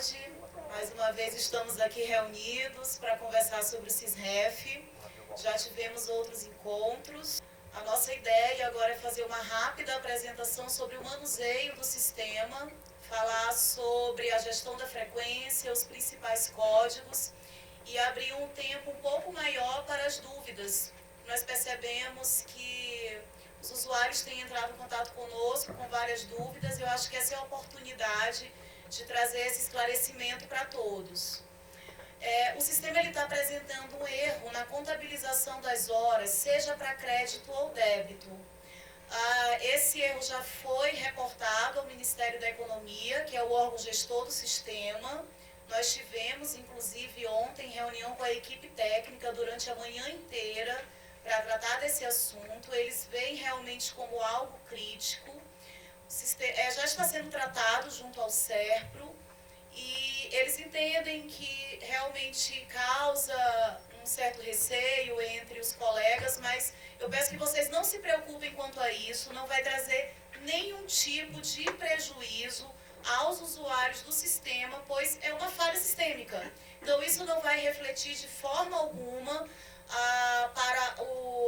tarde. Mais uma vez estamos aqui reunidos para conversar sobre o CISREF. Já tivemos outros encontros. A nossa ideia agora é fazer uma rápida apresentação sobre o manuseio do sistema, falar sobre a gestão da frequência, os principais códigos e abrir um tempo um pouco maior para as dúvidas. Nós percebemos que os usuários têm entrado em contato conosco com várias dúvidas e eu acho que essa é a oportunidade de trazer esse esclarecimento para todos. O sistema está apresentando um erro na contabilização das horas, seja para crédito ou débito. Esse erro já foi reportado ao Ministério da Economia, que é o órgão gestor do sistema. Nós tivemos, inclusive, ontem, reunião com a equipe técnica durante a manhã inteira para tratar desse assunto. Eles veem realmente como algo crítico. Já está sendo tratado junto ao SERPRO e eles entendem que realmente causa um certo receio entre os colegas, mas eu peço que vocês não se preocupem quanto a isso, não vai trazer nenhum tipo de prejuízo aos usuários do sistema, pois é uma falha sistêmica. Então isso não vai refletir de forma alguma para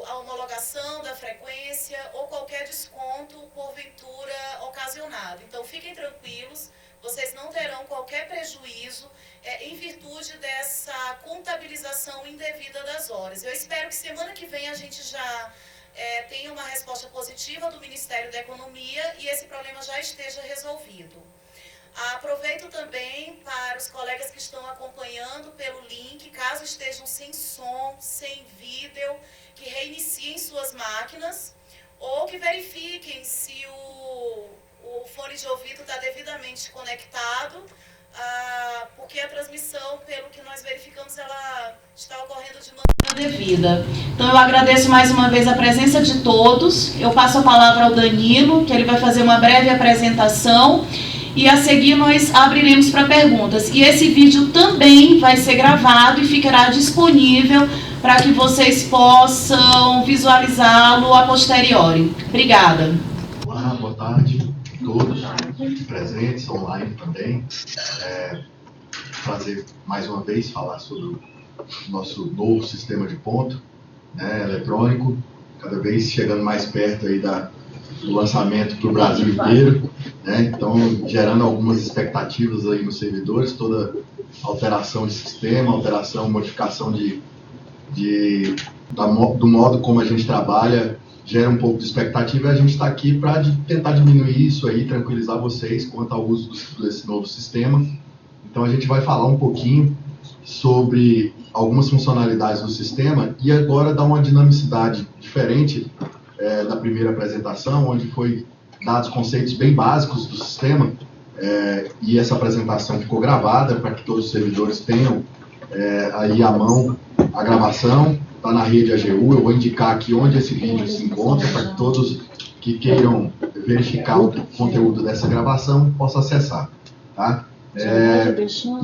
a homologação da frequência ou qualquer desconto porventura ocasionado. Então fiquem tranquilos, vocês não terão qualquer prejuízo em virtude dessa contabilização indevida das horas. Eu espero que semana que vem a gente já tenha uma resposta positiva do Ministério da Economia e esse problema já esteja resolvido. Aproveito também para os colegas que estão acompanhando pelo link, caso estejam sem som, sem vídeo, que reiniciem suas máquinas ou que verifiquem se o fone de ouvido está devidamente conectado, porque a transmissão, pelo que nós verificamos, ela está ocorrendo de maneira devida. Então eu agradeço mais uma vez a presença de todos. Eu passo a palavra ao Danilo, que ele vai fazer uma breve apresentação. E a seguir nós abriremos para perguntas. E esse vídeo também vai ser gravado e ficará disponível para que vocês possam visualizá-lo a posteriori. Obrigada. Olá, boa tarde a todos presentes, online também. Prazer mais uma vez falar sobre o nosso novo sistema de ponto, eletrônico, cada vez chegando mais perto aí do lançamento para o Brasil inteiro, então gerando algumas expectativas aí nos servidores, toda alteração de sistema, alteração, modificação do modo como a gente trabalha, gera um pouco de expectativa e a gente está aqui para tentar diminuir isso aí, tranquilizar vocês quanto ao uso desse novo sistema. Então a gente vai falar um pouquinho sobre algumas funcionalidades do sistema e agora dar uma dinamicidade diferente da primeira apresentação, onde foi dados conceitos bem básicos do sistema, e essa apresentação ficou gravada para que todos os servidores tenham aí à mão a gravação, está na rede AGU. Eu vou indicar aqui onde esse vídeo se encontra, para que todos que queiram verificar o conteúdo dessa gravação possam acessar. Tá?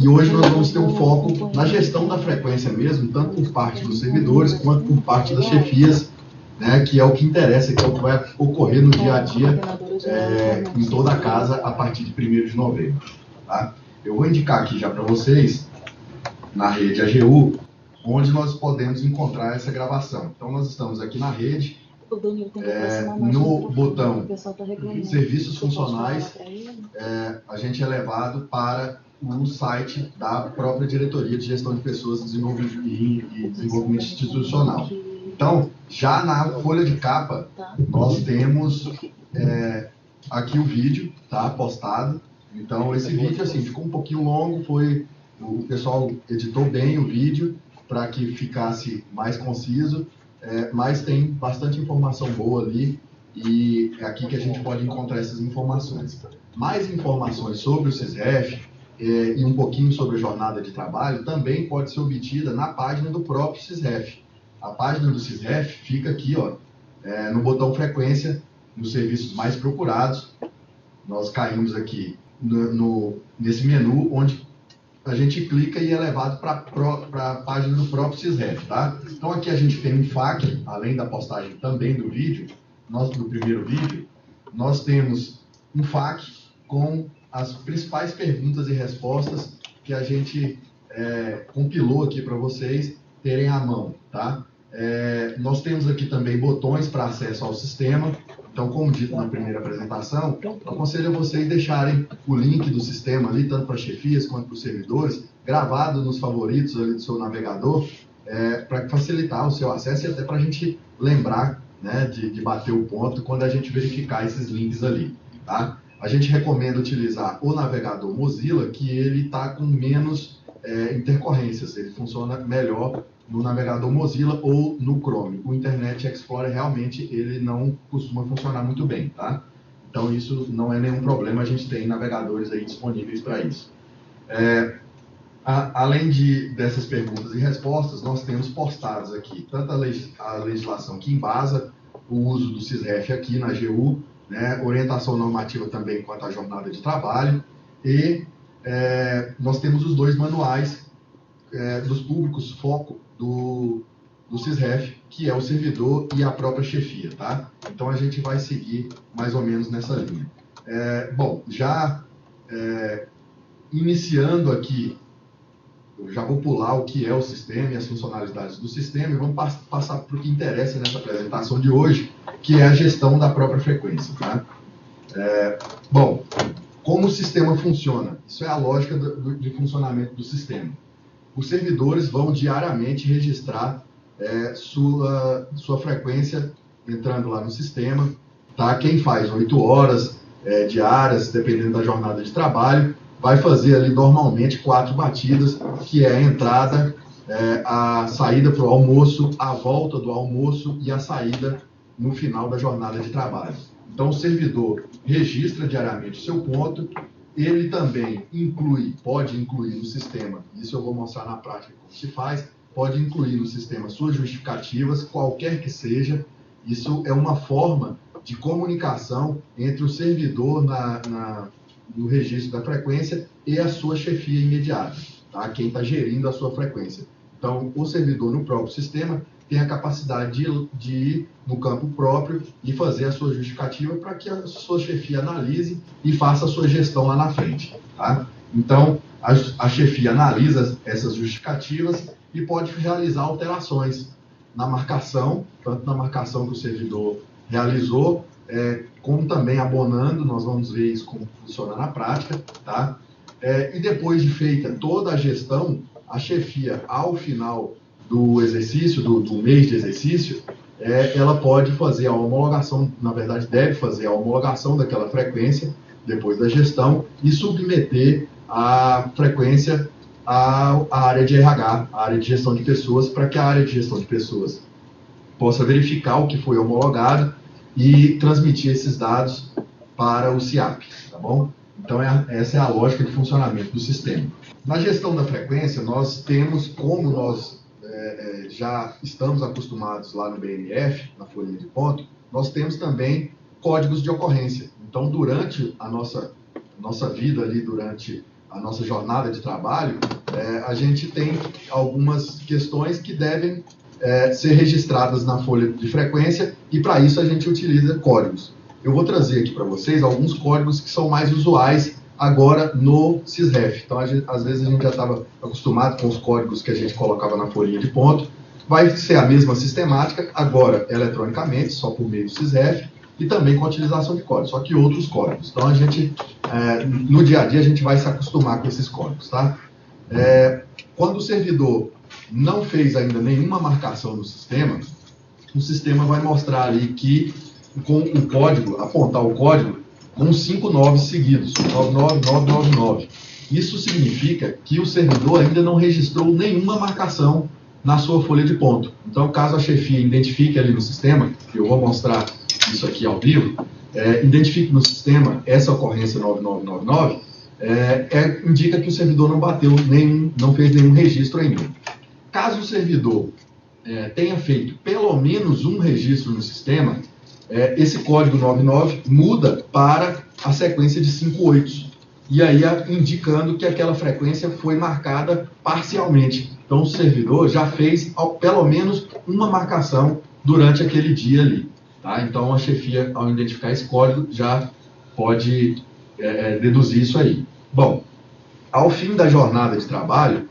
E hoje nós vamos ter um foco na gestão da frequência mesmo, tanto por parte dos servidores quanto por parte das chefias, que é o que interessa, que é o que vai ocorrer no dia a dia em toda a casa a partir de 1º de novembro. Tá? Eu vou indicar aqui já para vocês, na rede AGU, onde nós podemos encontrar essa gravação. Então nós estamos aqui na rede, no botão Serviços Funcionais, a gente é levado para o site da própria Diretoria de Gestão de Pessoas e Desenvolvimento Institucional. Então, já na folha de capa, nós temos aqui o vídeo, tá, postado. Então, esse vídeo, assim, ficou um pouquinho longo, o pessoal editou bem o vídeo para que ficasse mais conciso, mas tem bastante informação boa ali e é aqui que a gente pode encontrar essas informações. Mais informações sobre o CISREF e um pouquinho sobre a jornada de trabalho também pode ser obtida na página do próprio CISREF. A página do CISREF fica aqui, no botão frequência, nos serviços mais procurados. Nós caímos aqui nesse menu, onde a gente clica e é levado para a página do próprio CISREF, tá? Então aqui a gente tem um FAQ, além da postagem também do vídeo, do primeiro vídeo, nós temos um FAQ com as principais perguntas e respostas que a gente compilou aqui para vocês terem à mão, tá? Nós temos aqui também botões para acesso ao sistema. Então, como dito na primeira apresentação, aconselho a vocês deixarem o link do sistema ali, tanto para chefias quanto para os servidores, gravado nos favoritos ali do seu navegador, para facilitar o seu acesso e até para a gente lembrar, né, de bater o ponto quando a gente verificar esses links ali, tá? A gente recomenda utilizar o navegador Mozilla, que ele está com menos intercorrências, ele funciona melhor no navegador Mozilla ou no Chrome. O Internet Explorer realmente ele não costuma funcionar muito bem, tá? Então isso não é nenhum problema, a gente tem navegadores aí disponíveis para isso. Além dessas perguntas e respostas, nós temos postados aqui tanto a legislação que embasa o uso do SysRef aqui na AGU, né, orientação normativa também quanto à jornada de trabalho, e nós temos os dois manuais dos públicos foco do SysRef, que é o servidor e a própria chefia, tá? Então a gente vai seguir mais ou menos nessa linha. Bom, já iniciando aqui, eu já vou pular o que é o sistema e as funcionalidades do sistema e vamos passar para o que interessa nessa apresentação de hoje, que é a gestão da própria frequência, tá? Bom, como o sistema funciona? Isso é a lógica de funcionamento do sistema. Os servidores vão diariamente registrar sua frequência entrando lá no sistema, tá? Quem faz 8 horas diárias, dependendo da jornada de trabalho, vai fazer ali normalmente 4 batidas, que é a entrada, a saída para o almoço, a volta do almoço e a saída no final da jornada de trabalho. Então, o servidor registra diariamente o seu ponto, ele também pode incluir no sistema, isso eu vou mostrar na prática como se faz, pode incluir no sistema suas justificativas, qualquer que seja. Isso é uma forma de comunicação entre o servidor no registro da frequência e a sua chefia imediata, tá? Quem está gerindo a sua frequência. Então, o servidor no próprio sistema tem a capacidade de ir no campo próprio e fazer a sua justificativa para que a sua chefia analise e faça a sua gestão lá na frente, tá? Então, a chefia analisa essas justificativas e pode realizar alterações na marcação, tanto na marcação que o servidor realizou, como também abonando. Nós vamos ver isso como funciona na prática, tá? E depois de feita toda a gestão, a chefia, ao final do exercício, do mês de exercício, ela pode fazer a homologação, na verdade deve fazer a homologação daquela frequência, depois da gestão, e submeter a frequência à área de RH, a área de gestão de pessoas, para que a área de gestão de pessoas possa verificar o que foi homologado e transmitir esses dados para o SIAP, tá bom? Então, essa é a lógica de funcionamento do sistema. Na gestão da frequência, nós temos, como nós já estamos acostumados lá no BNF, na folha de ponto, nós temos também códigos de ocorrência. Então, durante a nossa vida ali, durante a nossa jornada de trabalho, a gente tem algumas questões que devem ser registradas na folha de frequência, e para isso a gente utiliza códigos. Eu vou trazer aqui para vocês alguns códigos que são mais usuais agora no SysRef. Então, às vezes a gente já estava acostumado com os códigos que a gente colocava na folhinha de ponto. Vai ser a mesma sistemática, agora eletronicamente, só por meio do SysRef, e também com a utilização de códigos, só que outros códigos. Então, a gente, no dia a dia, a gente vai se acostumar com esses códigos, tá? Quando o servidor não fez ainda nenhuma marcação no sistema, o sistema vai mostrar ali que, com o código, apontar o código com 5 9 seguidos, 99999. Isso significa que o servidor ainda não registrou nenhuma marcação na sua folha de ponto. Então, caso a chefia identifique ali no sistema, eu vou mostrar isso aqui ao vivo, identifique no sistema essa ocorrência 9999, indica que o servidor não fez nenhum registro ainda. Caso o servidor tenha feito pelo menos um registro no sistema, esse código 99 muda para a sequência de 5 oitos, e aí indicando que aquela frequência foi marcada parcialmente. Então, o servidor já fez pelo menos uma marcação durante aquele dia ali, tá? Então, a chefia, ao identificar esse código, já pode deduzir isso aí. Bom, ao fim da jornada de trabalho,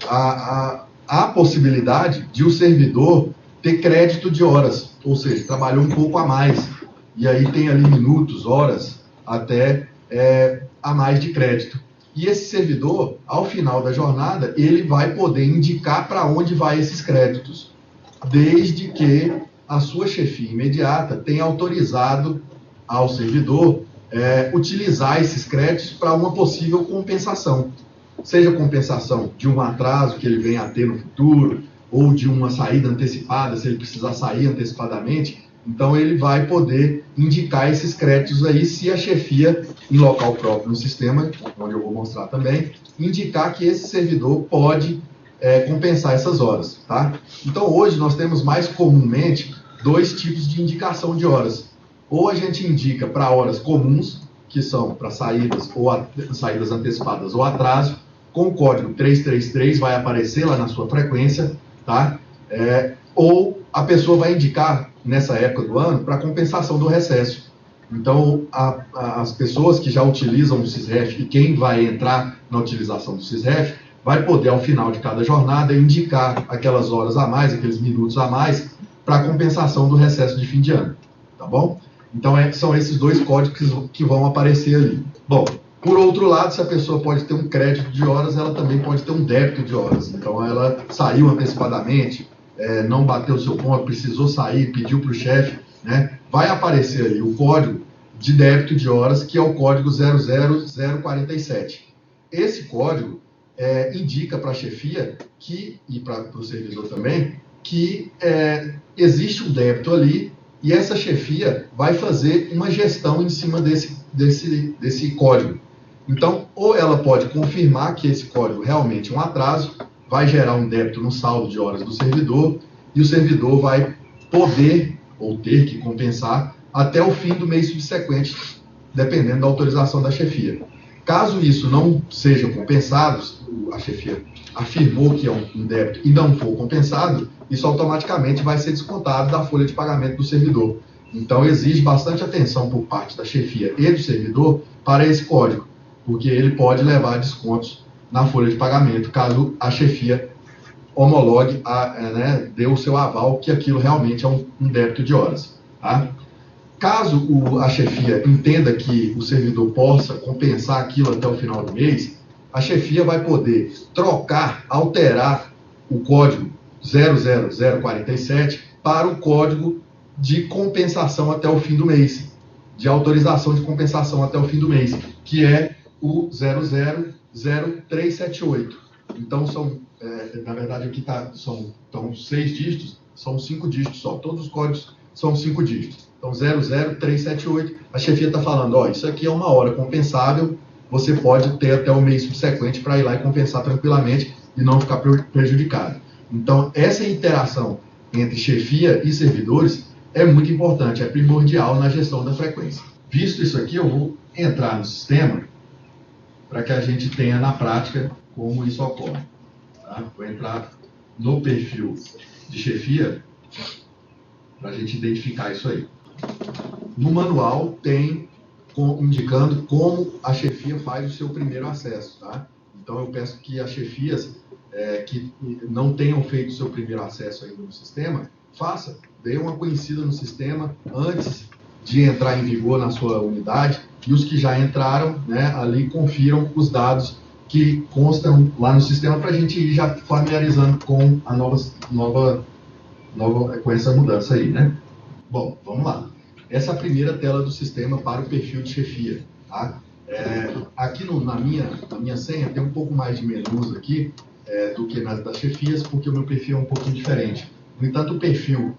há a possibilidade de o servidor ter crédito de horas, ou seja, trabalhou um pouco a mais, e aí tem ali minutos, horas, até a mais de crédito. E esse servidor, ao final da jornada, ele vai poder indicar para onde vai esses créditos, desde que a sua chefia imediata tenha autorizado ao servidor utilizar esses créditos para uma possível compensação. Seja compensação de um atraso que ele venha a ter no futuro, ou de uma saída antecipada, se ele precisar sair antecipadamente. Então, ele vai poder indicar esses créditos aí, se a chefia, em local próprio no sistema, onde eu vou mostrar também, indicar que esse servidor pode compensar essas horas, tá? Então, hoje, nós temos mais comumente 2 tipos de indicação de horas. Ou a gente indica para horas comuns, que são para saídas ou saídas antecipadas ou atraso, com o código 333 vai aparecer lá na sua frequência, tá? Ou a pessoa vai indicar, nessa época do ano, para compensação do recesso. Então, as pessoas que já utilizam o SysRef e quem vai entrar na utilização do SysRef, vai poder, ao final de cada jornada, indicar aquelas horas a mais, aqueles minutos a mais, para compensação do recesso de fim de ano, tá bom? Então, são esses 2 códigos que vão aparecer ali. Bom, por outro lado, se a pessoa pode ter um crédito de horas, ela também pode ter um débito de horas. Então, ela saiu antecipadamente, não bateu o seu ponto, precisou sair, pediu para o chefe, né? Vai aparecer ali o código de débito de horas, que é o código 00047. Esse código indica para a chefia e para o servidor também, que existe um débito ali, e essa chefia vai fazer uma gestão em cima desse código. Então, ou ela pode confirmar que esse código realmente é um atraso, vai gerar um débito no saldo de horas do servidor, e o servidor vai poder ou ter que compensar até o fim do mês subsequente, dependendo da autorização da chefia. Caso isso não seja compensado, a chefia afirmou que é um débito e não for compensado, isso automaticamente vai ser descontado da folha de pagamento do servidor. Então, exige bastante atenção por parte da chefia e do servidor para esse código, porque ele pode levar descontos na folha de pagamento, caso a chefia homologue, dê o seu aval que aquilo realmente é um débito de horas. Tá? Caso a chefia entenda que o servidor possa compensar aquilo até o final do mês, a chefia vai poder alterar o código 00047 para o código de compensação até o fim do mês, de autorização de compensação até o fim do mês, que é o 000378. Então, na verdade, aqui são 6 dígitos, são 5 dígitos só. Todos os códigos são 5 dígitos. Então, 00378, a chefia está falando, isso aqui é uma hora compensável, você pode ter até o mês subsequente para ir lá e compensar tranquilamente e não ficar prejudicado. Então, essa interação entre chefia e servidores é muito importante, é primordial na gestão da frequência. Visto isso aqui, eu vou entrar no sistema para que a gente tenha na prática como isso ocorre. Tá? Vou entrar no perfil de chefia para a gente identificar isso aí. No manual tem indicando como a chefia faz o seu primeiro acesso. Tá? Então eu peço que as chefias que não tenham feito o seu primeiro acesso ainda no sistema, dê uma conhecida no sistema antes de entrar em vigor na sua unidade, e os que já entraram, ali confiram os dados que constam lá no sistema para a gente ir já familiarizando com a com essa mudança aí, né? Bom, vamos lá. Essa é a primeira tela do sistema para o perfil de chefia. Tá? Aqui na minha senha tem um pouco mais de menus aqui do que nas das chefias, porque o meu perfil é um pouquinho diferente. No entanto, o perfil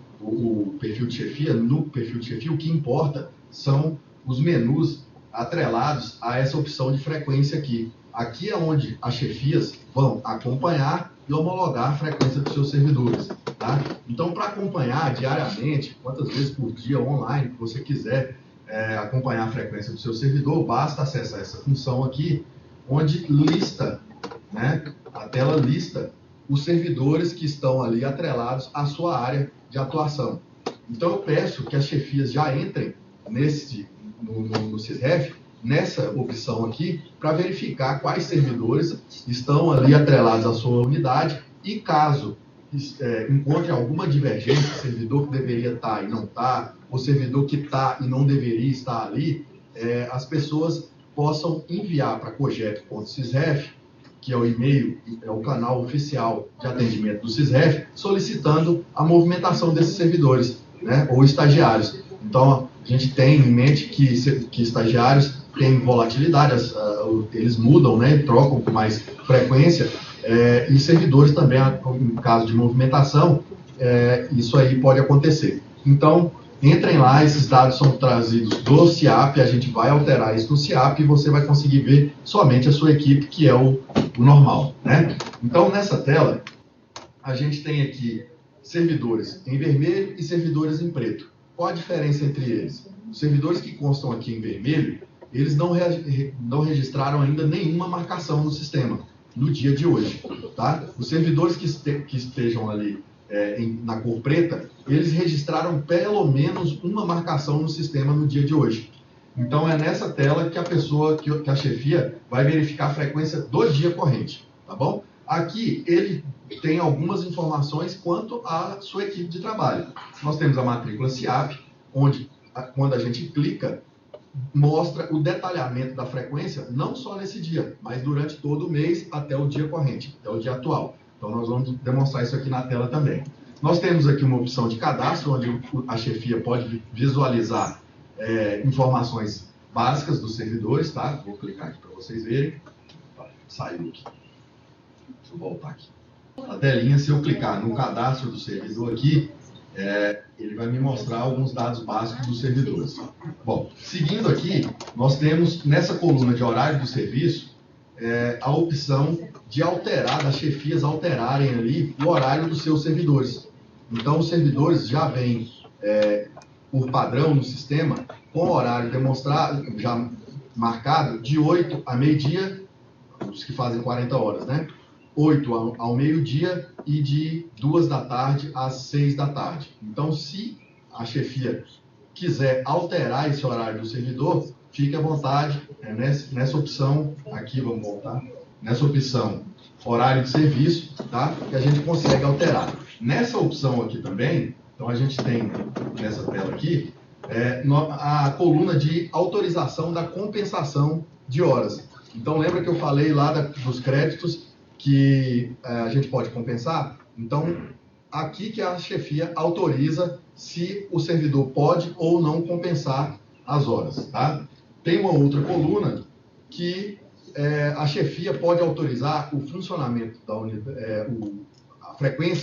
de chefia, no perfil de chefia, o que importa são os menus atrelados a essa opção de frequência aqui. Aqui é onde as chefias vão acompanhar e homologar a frequência dos seus servidores. Tá? Então, para acompanhar diariamente, quantas vezes por dia online que você quiser acompanhar a frequência do seu servidor, basta acessar essa função aqui, onde lista, a tela lista os servidores que estão ali atrelados à sua área de atuação. Então, eu peço que as chefias já entrem no SysRef nessa opção aqui para verificar quais servidores estão ali atrelados à sua unidade e caso encontre alguma divergência, servidor que deveria estar e não está, ou servidor que está e não deveria estar ali, as pessoas possam enviar para cogep.sysref, que é o e-mail, é o canal oficial de atendimento do Sysref, solicitando a movimentação desses servidores, né, ou estagiários. Então, a gente tem em mente que estagiários têm volatilidade, eles mudam, né, trocam com mais frequência, e servidores também, em caso de movimentação, isso aí pode acontecer. Então, entrem lá, esses dados são trazidos do CIAP, a gente vai alterar isso no CIAP e você vai conseguir ver somente a sua equipe, que é o normal, né? Então, nessa tela, a gente tem aqui servidores em vermelho e servidores em preto. Qual a diferença entre eles? Os servidores que constam aqui em vermelho, eles não registraram ainda nenhuma marcação no sistema, no dia de hoje, tá? Os servidores que estejam ali na cor preta, eles registraram pelo menos uma marcação no sistema no dia de hoje. Então, é nessa tela que a chefia vai verificar a frequência do dia corrente, tá bom? Aqui, ele tem algumas informações quanto à sua equipe de trabalho. Nós temos a matrícula CIAP, onde, quando a gente clica, mostra o detalhamento da frequência, não só nesse dia, mas durante todo o mês até o dia corrente, até o dia atual. Então, nós vamos demonstrar isso aqui na tela também. Nós temos aqui uma opção de cadastro, onde a chefia pode visualizar informações básicas dos servidores, tá? Vou clicar aqui para vocês verem. Saiu aqui. Deixa eu voltar aqui. Na telinha, se eu clicar no cadastro do servidor aqui, ele vai me mostrar alguns dados básicos dos servidores. Bom, seguindo aqui, nós temos nessa coluna de horário do serviço, a opção de alterar, das chefias alterarem ali o horário dos seus servidores. Então, os servidores já vêm, por padrão no sistema, com o horário demonstrado, já marcado, de 8 a meio-dia, os que fazem 40 horas, né? 8 ao meio-dia e de 2 da tarde às 6 da tarde. Então, se a chefia quiser alterar esse horário do servidor, fique à vontade, nessa opção, aqui vamos voltar, nessa opção horário de serviço, tá? Que a gente consegue alterar. Nessa opção aqui também, então a gente tem, nessa tela aqui, a coluna de autorização da compensação de horas. Então, lembra que eu falei lá dos créditos que a gente pode compensar? Então, aqui que a chefia autoriza se o servidor pode ou não compensar as horas, tá? Tem uma outra coluna que a chefia pode autorizar o funcionamento da unidade,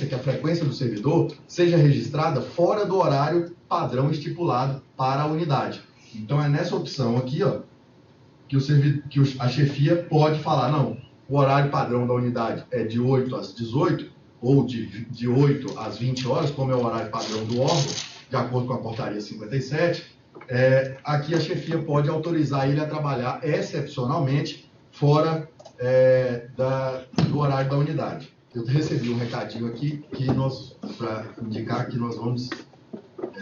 que a frequência do servidor seja registrada fora do horário padrão estipulado para a unidade. Então, é nessa opção aqui, ó, que a chefia pode falar, não, o horário padrão da unidade é de 8 às 18, ou de 8 às 20 horas, como é o horário padrão do órgão, de acordo com a portaria 57, aqui a chefia pode autorizar ele a trabalhar excepcionalmente fora do horário da unidade. Eu recebi um recadinho aqui para indicar que nós vamos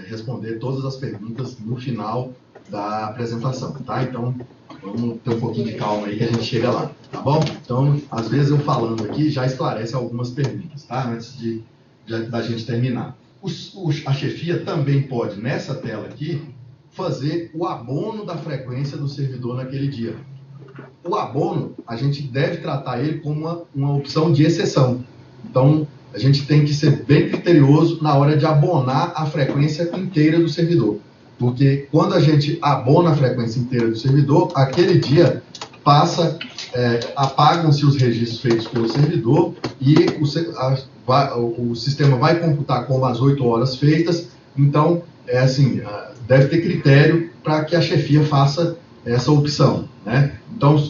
responder todas as perguntas no final da apresentação, tá? Então, vamos ter um pouquinho de calma aí que a gente chega lá, tá bom? Então, às vezes eu falando aqui já esclarece algumas perguntas, tá? Antes da gente terminar. A chefia também pode, nessa tela aqui, fazer o abono da frequência do servidor naquele dia. O abono, a gente deve tratar ele como uma opção de exceção. Então, a gente tem que ser bem criterioso na hora de abonar a frequência inteira do servidor. Porque quando a gente abona a frequência inteira do servidor, aquele dia apagam-se os registros feitos pelo servidor e o sistema vai computar como as 8 horas feitas. Então, deve ter critério para que a chefia faça essa opção, né? Então,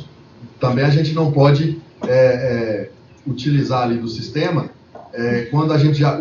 também a gente não pode utilizar ali do sistema, quando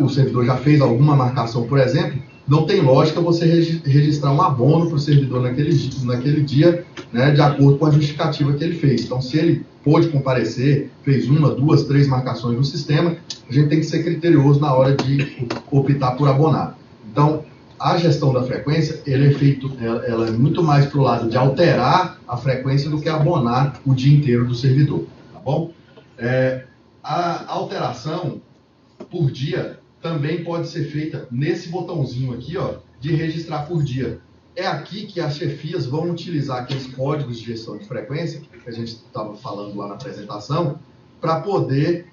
o servidor já fez alguma marcação, por exemplo, não tem lógica você registrar um abono para o servidor naquele dia, né, de acordo com a justificativa que ele fez. Então, se ele pôde comparecer, fez 1, 2, 3 marcações no sistema, a gente tem que ser criterioso na hora de optar por abonar. Então, a gestão da frequência, ela é muito mais para o lado de alterar a frequência do que abonar o dia inteiro do servidor, tá bom? A alteração por dia também pode ser feita nesse botãozinho aqui, ó, de registrar por dia. É aqui que as chefias vão utilizar aqueles códigos de gestão de frequência, que a gente estava falando lá na apresentação, para poder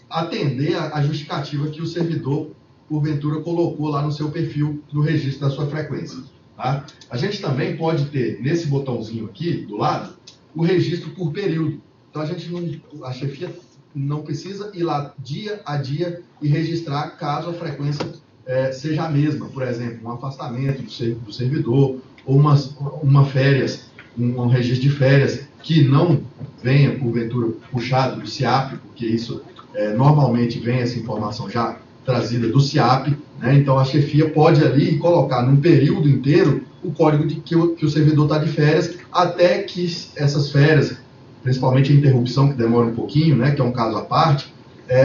atender a justificativa que o servidor, porventura, colocou lá no seu perfil, no registro da sua frequência. Tá? A gente também pode ter, nesse botãozinho aqui, do lado, o registro por período. Então, a chefia não precisa ir lá dia a dia e registrar caso a frequência seja a mesma. Por exemplo, um afastamento do servidor, ou uma férias, um registro de férias que não venha, porventura, puxado do SIAP, porque isso normalmente vem essa informação já trazida do SIAP, né? Então a chefia pode ali colocar num período inteiro o código de que o servidor está de férias, até que essas férias, principalmente a interrupção, que demora um pouquinho, né, que é um caso à parte,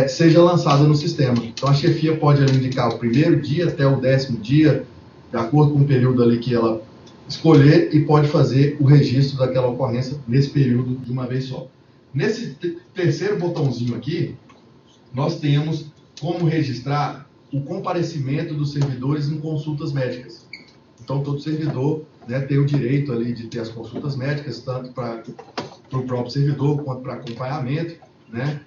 seja lançada no sistema. Então a chefia pode ali indicar o primeiro dia até o 10º dia, de acordo com o período ali que ela escolher, e pode fazer o registro daquela ocorrência nesse período de uma vez só. Nesse terceiro botãozinho aqui, nós temos como registrar o comparecimento dos servidores em consultas médicas. Então, todo servidor, né, tem o direito ali de ter as consultas médicas, tanto para o próprio servidor quanto para acompanhamento, né?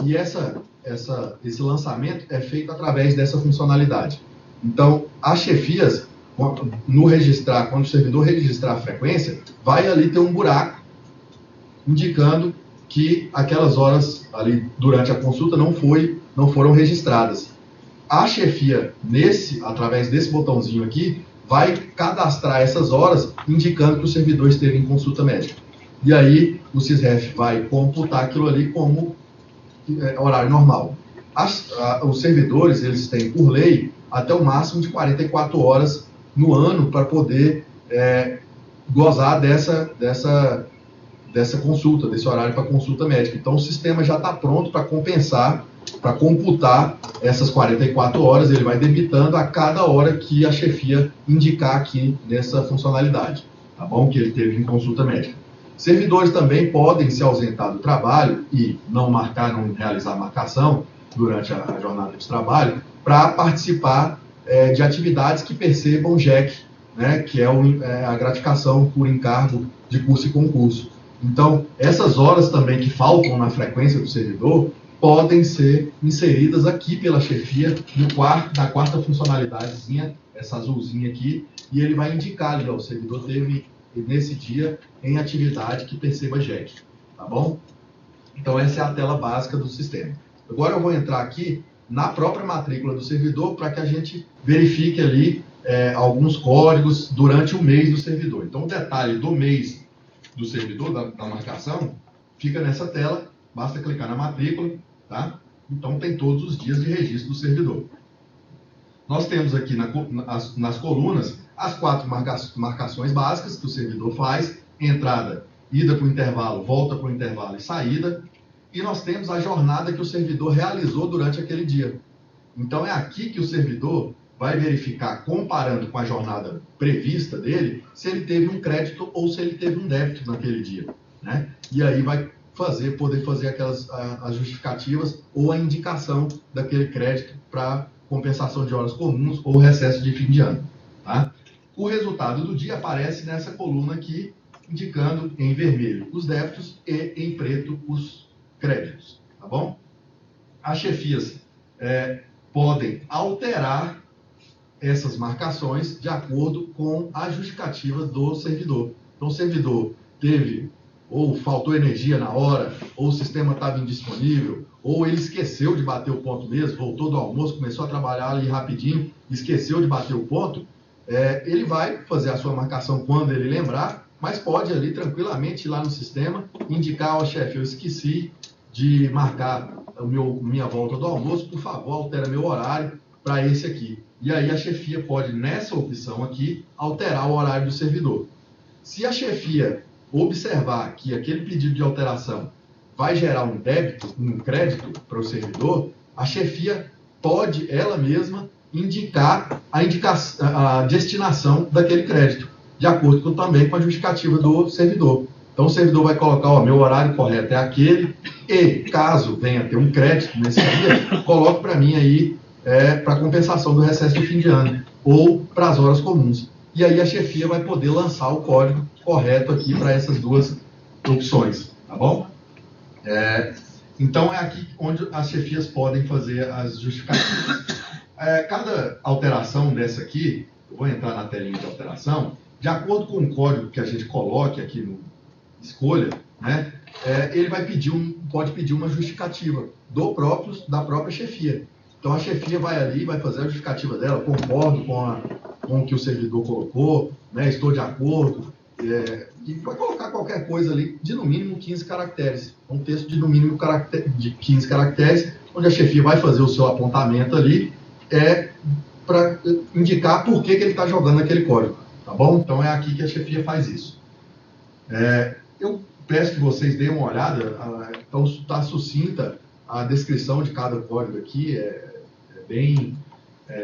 E esse lançamento é feito através dessa funcionalidade. Então, as chefias, no registrar, quando o servidor registrar a frequência, vai ali ter um buraco indicando que aquelas horas ali durante a consulta não foram registradas. A chefia, através desse botãozinho aqui, vai cadastrar essas horas, indicando que o servidor esteve em consulta médica. E aí, o SysRef vai computar aquilo ali como horário normal. Os servidores, eles têm, por lei, até o máximo de 44 horas no ano para poder gozar dessa consulta, desse horário para consulta médica. Então, o sistema já está pronto para compensar, para computar essas 44 horas, ele vai debitando a cada hora que a chefia indicar aqui nessa funcionalidade, tá bom? Que ele teve em consulta médica. Servidores também podem se ausentar do trabalho e não realizar a marcação durante a jornada de trabalho, para participar de atividades que percebam JEC, né, que é a gratificação por encargo de curso e concurso. Então, essas horas também que faltam na frequência do servidor podem ser inseridas aqui pela chefia na quarta funcionalidadezinha, essa azulzinha aqui, e ele vai indicar ali, ó, o servidor teve nesse dia em atividade que perceba JEC, tá bom? Então, essa é a tela básica do sistema. Agora eu vou entrar aqui na própria matrícula do servidor para que a gente verifique ali alguns códigos durante o mês do servidor. Então, o detalhe do mês do servidor, da marcação, fica nessa tela, basta clicar na matrícula, tá? Então, tem todos os dias de registro do servidor. Nós temos aqui nas colunas as 4 marcações básicas que o servidor faz: entrada, ida para o intervalo, volta para o intervalo e saída. E nós temos a jornada que o servidor realizou durante aquele dia. Então, é aqui que o servidor vai verificar, comparando com a jornada prevista dele, se ele teve um crédito ou se ele teve um débito naquele dia, né? E aí vai poder fazer as justificativas ou a indicação daquele crédito para compensação de horas comuns ou recesso de fim de ano, tá? O resultado do dia aparece nessa coluna aqui, indicando em vermelho os débitos e em preto os créditos, tá bom? As chefias podem alterar essas marcações de acordo com a justificativa do servidor. Então, o servidor teve, ou faltou energia na hora, ou o sistema estava indisponível, ou ele esqueceu de bater o ponto mesmo, voltou do almoço, começou a trabalhar ali rapidinho, esqueceu de bater o ponto, ele vai fazer a sua marcação quando ele lembrar, mas pode ali tranquilamente ir lá no sistema, indicar ao chefe: eu esqueci de marcar minha volta do almoço, por favor, altera meu horário para esse aqui. E aí a chefia pode, nessa opção aqui, alterar o horário do servidor. Se a chefia observar que aquele pedido de alteração vai gerar um débito, um crédito para o servidor, a chefia pode, ela mesma, indicar a destinação daquele crédito, de acordo também com a justificativa do servidor. Então, o servidor vai colocar, ó, meu horário correto é aquele, e caso venha ter um crédito nesse dia, coloque para mim aí para compensação do recesso de fim de ano, ou para as horas comuns. E aí a chefia vai poder lançar o código correto aqui para essas duas opções, tá bom? Então, é aqui onde as chefias podem fazer as justificativas. Cada alteração dessa aqui, eu vou entrar na telinha de alteração, de acordo com o código que a gente coloque aqui no escolha, né, ele pode pedir uma justificativa da própria chefia. Então, a chefia vai ali, vai fazer a justificativa dela, concordo com o que o servidor colocou, né, estou de acordo, e vai colocar qualquer coisa ali de no mínimo 15 caracteres. Um texto de no mínimo de 15 caracteres, onde a chefia vai fazer o seu apontamento ali, para indicar por que ele está jogando aquele código, tá bom? Então, é aqui que a chefia faz isso. Eu peço que vocês deem uma olhada, então está sucinta a descrição de cada código aqui, bem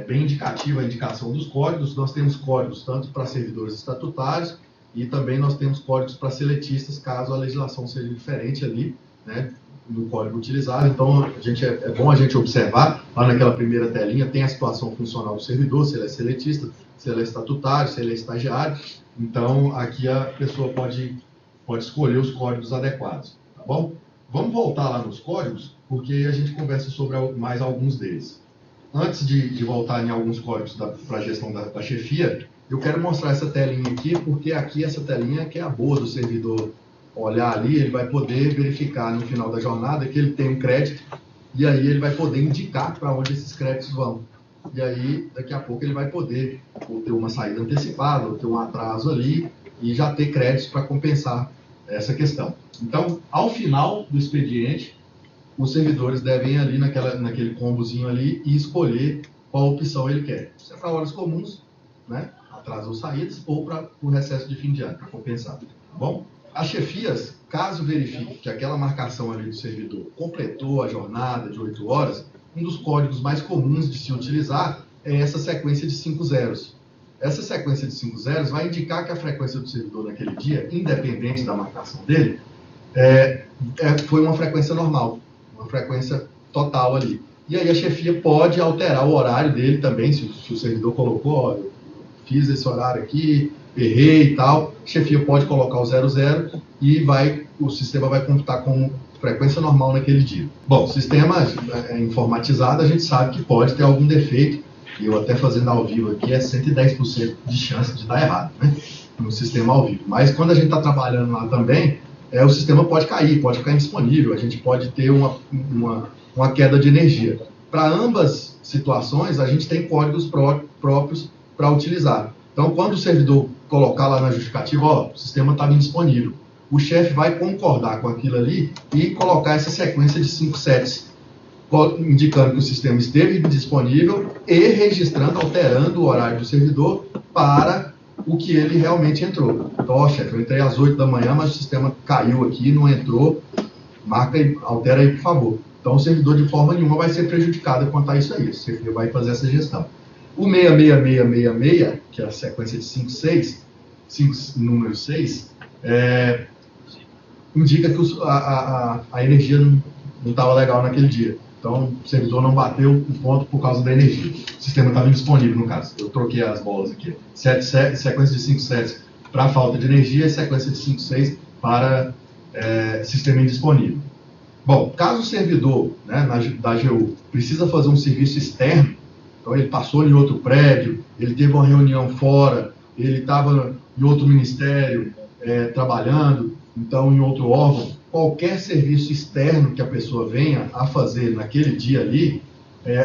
indicativa a indicação dos códigos. Nós temos códigos tanto para servidores estatutários e também nós temos códigos para seletistas, caso a legislação seja diferente ali, né, no código utilizado. Então, é bom a gente observar, lá naquela primeira telinha, tem a situação funcional do servidor, se ele é seletista, se ele é estatutário, se ele é estagiário. Então, aqui a pessoa pode escolher os códigos adequados, tá bom? Vamos voltar lá nos códigos, porque a gente conversa sobre mais alguns deles. Antes de voltar em alguns códigos para a gestão da chefia, eu quero mostrar essa telinha aqui, porque aqui essa telinha que é a boa do servidor olhar ali, ele vai poder verificar no final da jornada que ele tem um crédito, e aí ele vai poder indicar para onde esses créditos vão. E aí, daqui a pouco, ele vai poder ou ter uma saída antecipada, ou ter um atraso ali, e já ter créditos para compensar essa questão. Então, ao final do expediente, os servidores devem ir ali naquele combozinho ali e escolher qual opção ele quer. Se é para horas comuns, né, atraso ou saídas, ou para o recesso de fim de ano, para compensar. Tá bom? As chefias, caso verifique que aquela marcação ali do servidor completou a jornada de 8 horas, um dos códigos mais comuns de se utilizar é essa sequência de 5 zeros. Essa sequência de 5 zeros vai indicar que a frequência do servidor naquele dia, independente da marcação dele, foi uma frequência normal, uma frequência total ali. E aí a chefia pode alterar o horário dele também, se o servidor colocou, ó, eu fiz esse horário aqui, errei e tal, a chefia pode colocar o 00 e o sistema vai computar como frequência normal naquele dia. Bom, sistema informatizado, a gente sabe que pode ter algum defeito, e eu até fazendo ao vivo aqui, 110% de chance de dar errado, né, no sistema ao vivo. Mas quando a gente está trabalhando lá também, o sistema pode cair, pode ficar indisponível, a gente pode ter uma queda de energia. Para ambas situações, a gente tem códigos próprios para utilizar. Então, quando o servidor colocar lá na justificativa, ó, o sistema estava indisponível, o chefe vai concordar com aquilo ali e colocar essa sequência de 5 sets, indicando que o sistema esteve disponível e registrando, alterando o horário do servidor para o que ele realmente entrou. Então, ó, chefe, eu entrei às 8 da manhã, mas o sistema caiu aqui, não entrou, marca aí, altera aí, por favor. Então, o servidor de forma nenhuma vai ser prejudicado quanto a isso aí, o servidor vai fazer essa gestão. O 66666, que é a sequência de 5 números 6, indica que a energia não estava legal naquele dia. Então, o servidor não bateu o ponto por causa da energia. O sistema estava indisponível, no caso. Eu troquei as bolas aqui. Sequência de 5 sets para falta de energia e sequência de 5 6 para sistema indisponível. Bom, caso o servidor, né, da AGU precisa fazer um serviço externo, então ele passou em outro prédio, ele teve uma reunião fora, ele estava em outro ministério trabalhando, então em outro órgão, qualquer serviço externo que a pessoa venha a fazer naquele dia ali,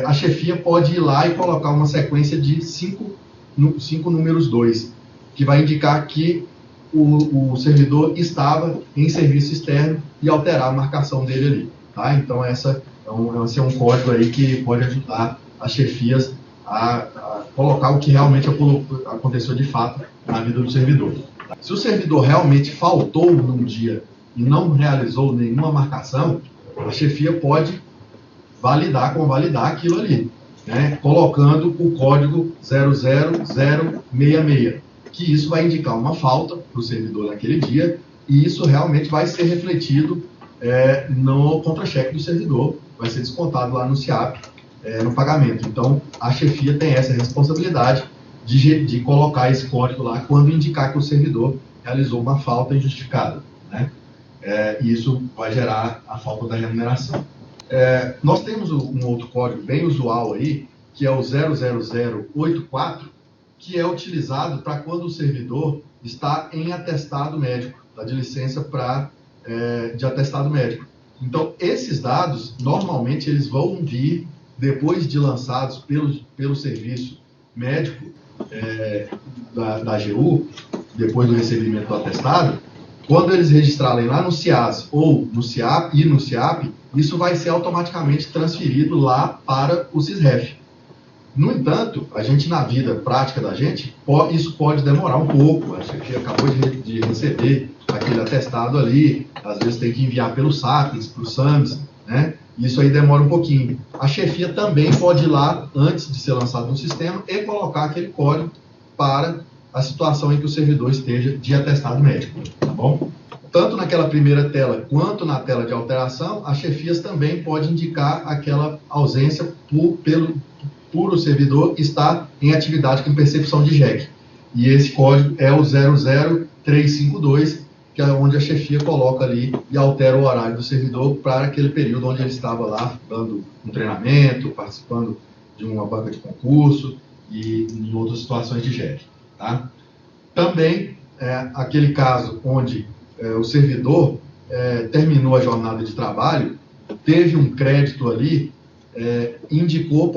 a chefia pode ir lá e colocar uma sequência de 5 números 2, que vai indicar que o servidor estava em serviço externo e alterar a marcação dele ali. Tá? Então, esse é um código aí que pode ajudar as chefias a colocar o que realmente aconteceu de fato na vida do servidor. Se o servidor realmente faltou num dia e não realizou nenhuma marcação, a chefia pode convalidar aquilo ali. né, colocando o código 00066, que isso vai indicar uma falta para o servidor naquele dia, e isso realmente vai ser refletido no contra-cheque do servidor, vai ser descontado lá no SIAP, no pagamento. Então, a chefia tem essa responsabilidade de colocar esse código lá quando indicar que o servidor realizou uma falta injustificada, né? E isso vai gerar a falta da remuneração. Nós temos um outro código bem usual aí, que é o 00084, que é utilizado para quando o servidor está em atestado médico, está de licença de atestado médico. Então, esses dados, normalmente, eles vão vir depois de lançados pelo serviço médico da AGU, depois do recebimento do atestado. Quando eles registrarem lá no CIAS ou no SIAP, isso vai ser automaticamente transferido lá para o SISREF. No entanto, a gente, na vida prática da gente, isso pode demorar um pouco. A gente acabou de receber aquele atestado ali, às vezes tem que enviar pelo SAPES, para o SAMS, né? Isso aí demora um pouquinho. A chefia também pode ir lá, antes de ser lançado no sistema, e colocar aquele código para a situação em que o servidor esteja de atestado médico, tá bom? Tanto naquela primeira tela, quanto na tela de alteração, as chefias também podem indicar aquela ausência por o servidor estar em atividade com percepção de JEC. E esse código é o 00352, que é onde a chefia coloca ali e altera o horário do servidor para aquele período onde ele estava lá dando um treinamento, participando de uma banca de concurso e em outras situações de JEC. Tá? Também, aquele caso onde o servidor terminou a jornada de trabalho, teve um crédito ali, indicou,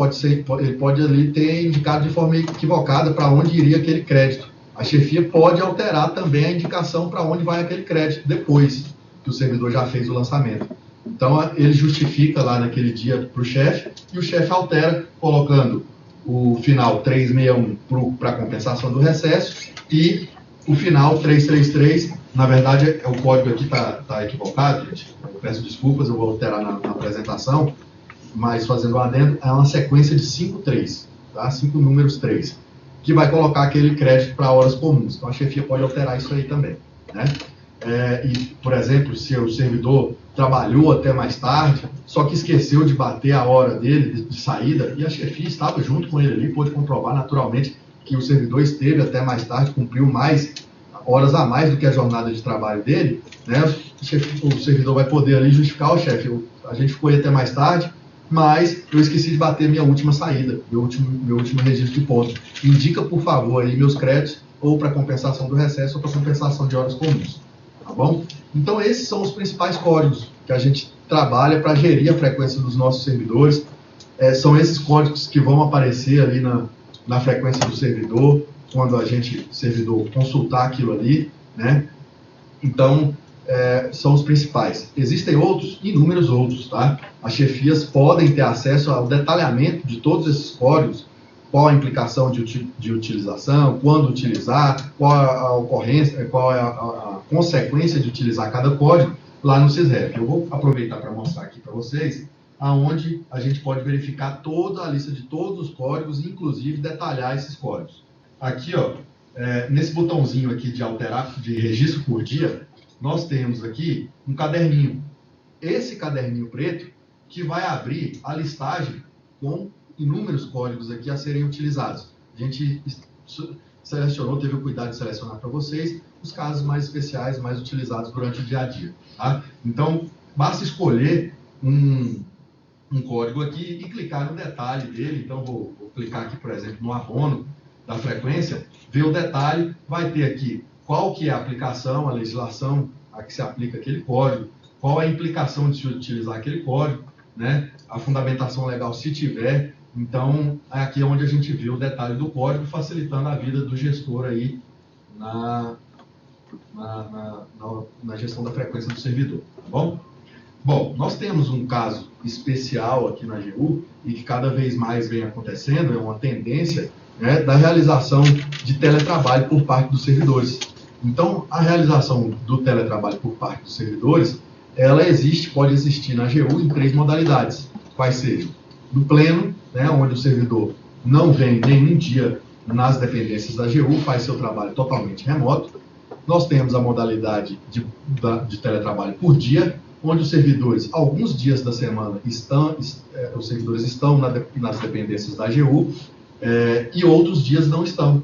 ele pode ali ter indicado de forma equivocada para onde iria aquele crédito. A chefia pode alterar também a indicação para onde vai aquele crédito depois que o servidor já fez o lançamento. Então, ele justifica lá naquele dia para o chefe e o chefe altera, colocando o final 361 para compensação do recesso e o final 333, na verdade, o código aqui está equivocado, gente. Eu peço desculpas, eu vou alterar na apresentação, mas fazendo um adendo, é uma sequência de 5 tá? 5 números 3, que vai colocar aquele crédito para horas comuns. Então, a chefia pode alterar isso aí também, né? E, por exemplo, se o servidor trabalhou até mais tarde, só que esqueceu de bater a hora dele de saída, e a chefia estava junto com ele ali, pôde comprovar naturalmente que o servidor esteve até mais tarde, cumpriu mais horas a mais do que a jornada de trabalho dele, né? O servidor vai poder ali justificar: o chefe, a gente ficou aí até mais tarde, mas eu esqueci de bater minha última saída, meu último registro de ponto. Indica, por favor, aí meus créditos, ou para compensação do recesso, ou para compensação de horas comuns. Tá bom? Então, esses são os principais códigos que a gente trabalha para gerir a frequência dos nossos servidores. São esses códigos que vão aparecer ali na frequência do servidor, quando servidor, consultar aquilo ali, né? Então, são os principais. Existem inúmeros outros, tá? As chefias podem ter acesso ao detalhamento de todos esses códigos, qual a implicação de utilização, quando utilizar, qual a ocorrência, qual é a consequência de utilizar cada código lá no SISREF. Eu vou aproveitar para mostrar aqui para vocês aonde a gente pode verificar toda a lista de todos os códigos, inclusive detalhar esses códigos. Aqui, ó, nesse botãozinho aqui de alterar, de registro por dia, nós temos aqui um caderninho. Esse caderninho preto que vai abrir a listagem com inúmeros códigos aqui a serem utilizados. A gente selecionou, teve o cuidado de selecionar para vocês os casos mais especiais, mais utilizados durante o dia a dia. Tá? Então, basta escolher um código aqui e clicar no detalhe dele. Então, vou clicar aqui, por exemplo, no abono da frequência, ver o detalhe, vai ter aqui qual que é a aplicação, a legislação a que se aplica aquele código, qual é a implicação de se utilizar aquele código, né? A fundamentação legal, se tiver. Então, aqui é onde a gente vê o detalhe do código, facilitando a vida do gestor aí na gestão da frequência do servidor, tá bom? Bom, nós temos um caso especial aqui na AGU e que cada vez mais vem acontecendo, é uma tendência, né, da realização de teletrabalho por parte dos servidores. Então, a realização do teletrabalho por parte dos servidores, ela pode existir na AGU em 3 modalidades, quais sejam do pleno, né, onde o servidor não vem nenhum dia nas dependências da AGU, faz seu trabalho totalmente remoto. Nós temos a modalidade de teletrabalho por dia, onde os servidores, alguns dias da semana, os servidores estão nas dependências da AGU, e outros dias não estão,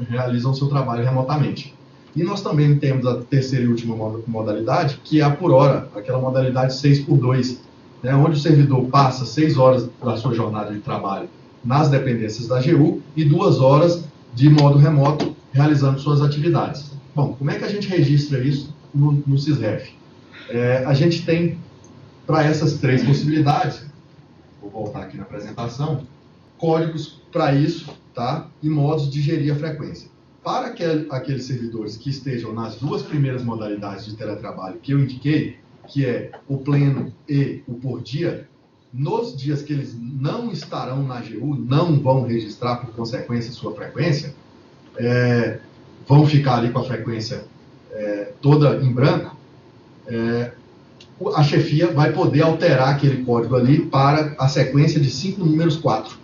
realizam seu trabalho remotamente. E nós também temos a terceira e última modalidade, que é a por hora, aquela modalidade 6x2, né, onde o servidor passa 6 horas da sua jornada de trabalho nas dependências da AGU e 2 horas de modo remoto, realizando suas atividades. Bom, como é que a gente registra isso no SysRef? A gente tem, para essas 3 possibilidades, vou voltar aqui na apresentação, códigos para isso, tá? E modos de gerir a frequência. Para aqueles servidores que estejam nas 2 primeiras modalidades de teletrabalho que eu indiquei, que é o pleno e o por dia, nos dias que eles não estarão na AGU, não vão registrar por consequência sua frequência, vão ficar ali com a frequência toda em branco, a chefia vai poder alterar aquele código ali para a sequência de 5 números 4,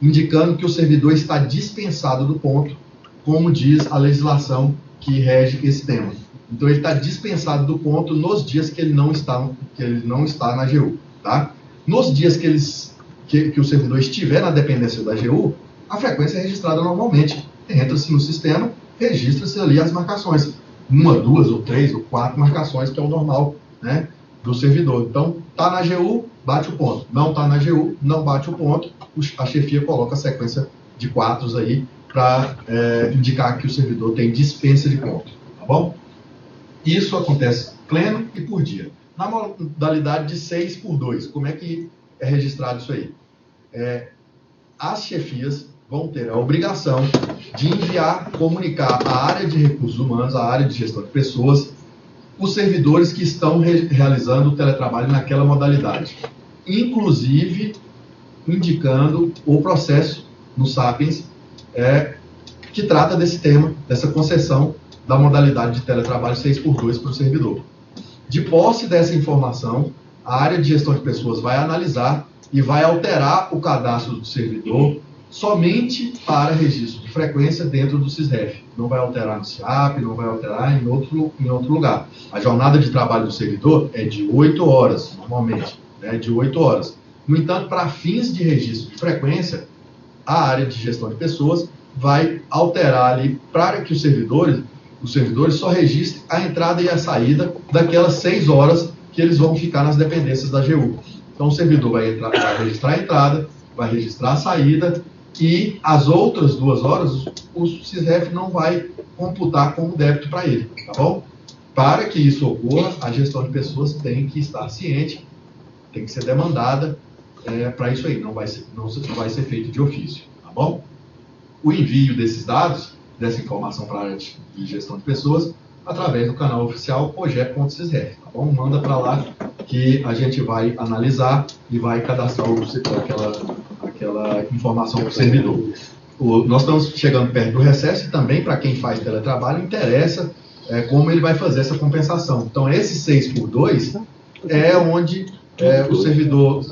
indicando que o servidor está dispensado do ponto, como diz a legislação que rege esse tema. Então, ele está dispensado do ponto nos dias que ele não está na AGU. Tá? Nos dias que o servidor estiver na dependência da AGU, a frequência é registrada normalmente. Entra-se no sistema, registra-se ali as marcações. 1, 2 ou 3 ou 4 marcações, que é o normal, né, do servidor. Então, está na AGU, bate o ponto. Não está na AGU, não bate o ponto. A chefia coloca a sequência de 4 aí para indicar que o servidor tem dispensa de ponto. Tá bom? Isso acontece pleno e por dia. Na modalidade de 6x2, como é que é registrado isso aí? As chefias vão ter a obrigação de enviar, comunicar à área de recursos humanos, à área de gestão de pessoas, os servidores que estão realizando o teletrabalho naquela modalidade. Inclusive, indicando o processo no Sapiens, que trata desse tema, dessa concessão da modalidade de teletrabalho 6x2 para o servidor. De posse dessa informação, a área de gestão de pessoas vai analisar e vai alterar o cadastro do servidor somente para registro de frequência dentro do SysRef. Não vai alterar no SIAP, não vai alterar em outro lugar. A jornada de trabalho do servidor é de 8 horas, normalmente, né, de 8 horas. No entanto, para fins de registro de frequência, a área de gestão de pessoas vai alterar ali para que os servidores só registrem a entrada e a saída daquelas 6 horas que eles vão ficar nas dependências da AGU. Então, o servidor vai registrar a entrada, vai registrar a saída, e as outras 2 horas, o SysRef não vai computar como débito para ele, tá bom? Para que isso ocorra, a gestão de pessoas tem que estar ciente, tem que ser demandada para isso aí, não vai ser feito de ofício, tá bom? O envio desses dados, dessa informação para a área de gestão de pessoas, através do canal oficial projeto.sysref, tá bom? Manda para lá que a gente vai analisar e vai cadastrar aquela informação para o servidor. Nós estamos chegando perto do recesso e também, para quem faz teletrabalho, interessa como ele vai fazer essa compensação. Então, esse 6x2 é onde o servidor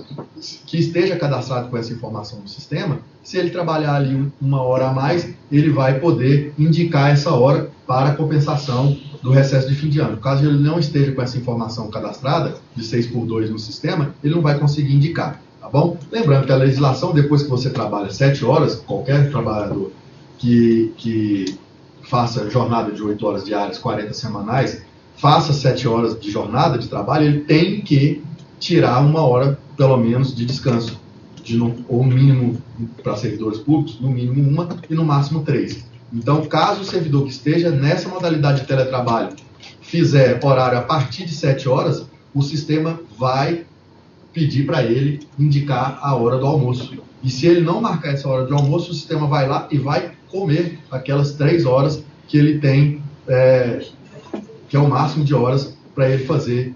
que esteja cadastrado com essa informação no sistema, se ele trabalhar ali 1 hora a mais, ele vai poder indicar essa hora para a compensação do recesso de fim de ano. Caso ele não esteja com essa informação cadastrada, de 6x2 no sistema, ele não vai conseguir indicar, tá bom? Lembrando que a legislação, depois que você trabalha 7 horas, qualquer trabalhador que faça jornada de 8 horas diárias, 40 semanais, faça 7 horas de jornada de trabalho, ele tem que tirar 1 hora, pelo menos, de descanso. Ou mínimo para servidores públicos, no mínimo 1 e no máximo 3. Então, caso o servidor que esteja nessa modalidade de teletrabalho fizer horário a partir de 7 horas, o sistema vai pedir para ele indicar a hora do almoço. E se ele não marcar essa hora de almoço, o sistema vai lá e vai comer aquelas 3 horas que ele tem, que é o máximo de horas para ele fazer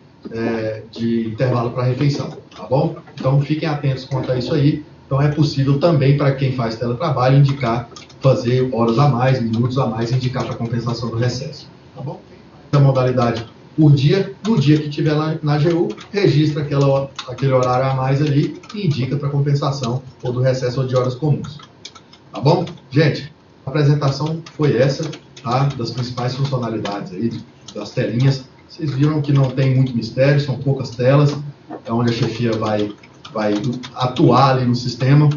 de intervalo para refeição, tá bom? Então, fiquem atentos quanto a isso aí. Então, é possível também, para quem faz teletrabalho, indicar, fazer horas a mais, minutos a mais, indicar para compensação do recesso, tá bom? A modalidade por dia. No dia que estiver na AGU, registra aquele horário a mais ali e indica para compensação ou do recesso ou de horas comuns. Tá bom? Gente, a apresentação foi essa, tá? Das principais funcionalidades aí, das telinhas. Vocês viram que não tem muito mistério, são poucas telas, é onde a chefia vai atuar ali no sistema.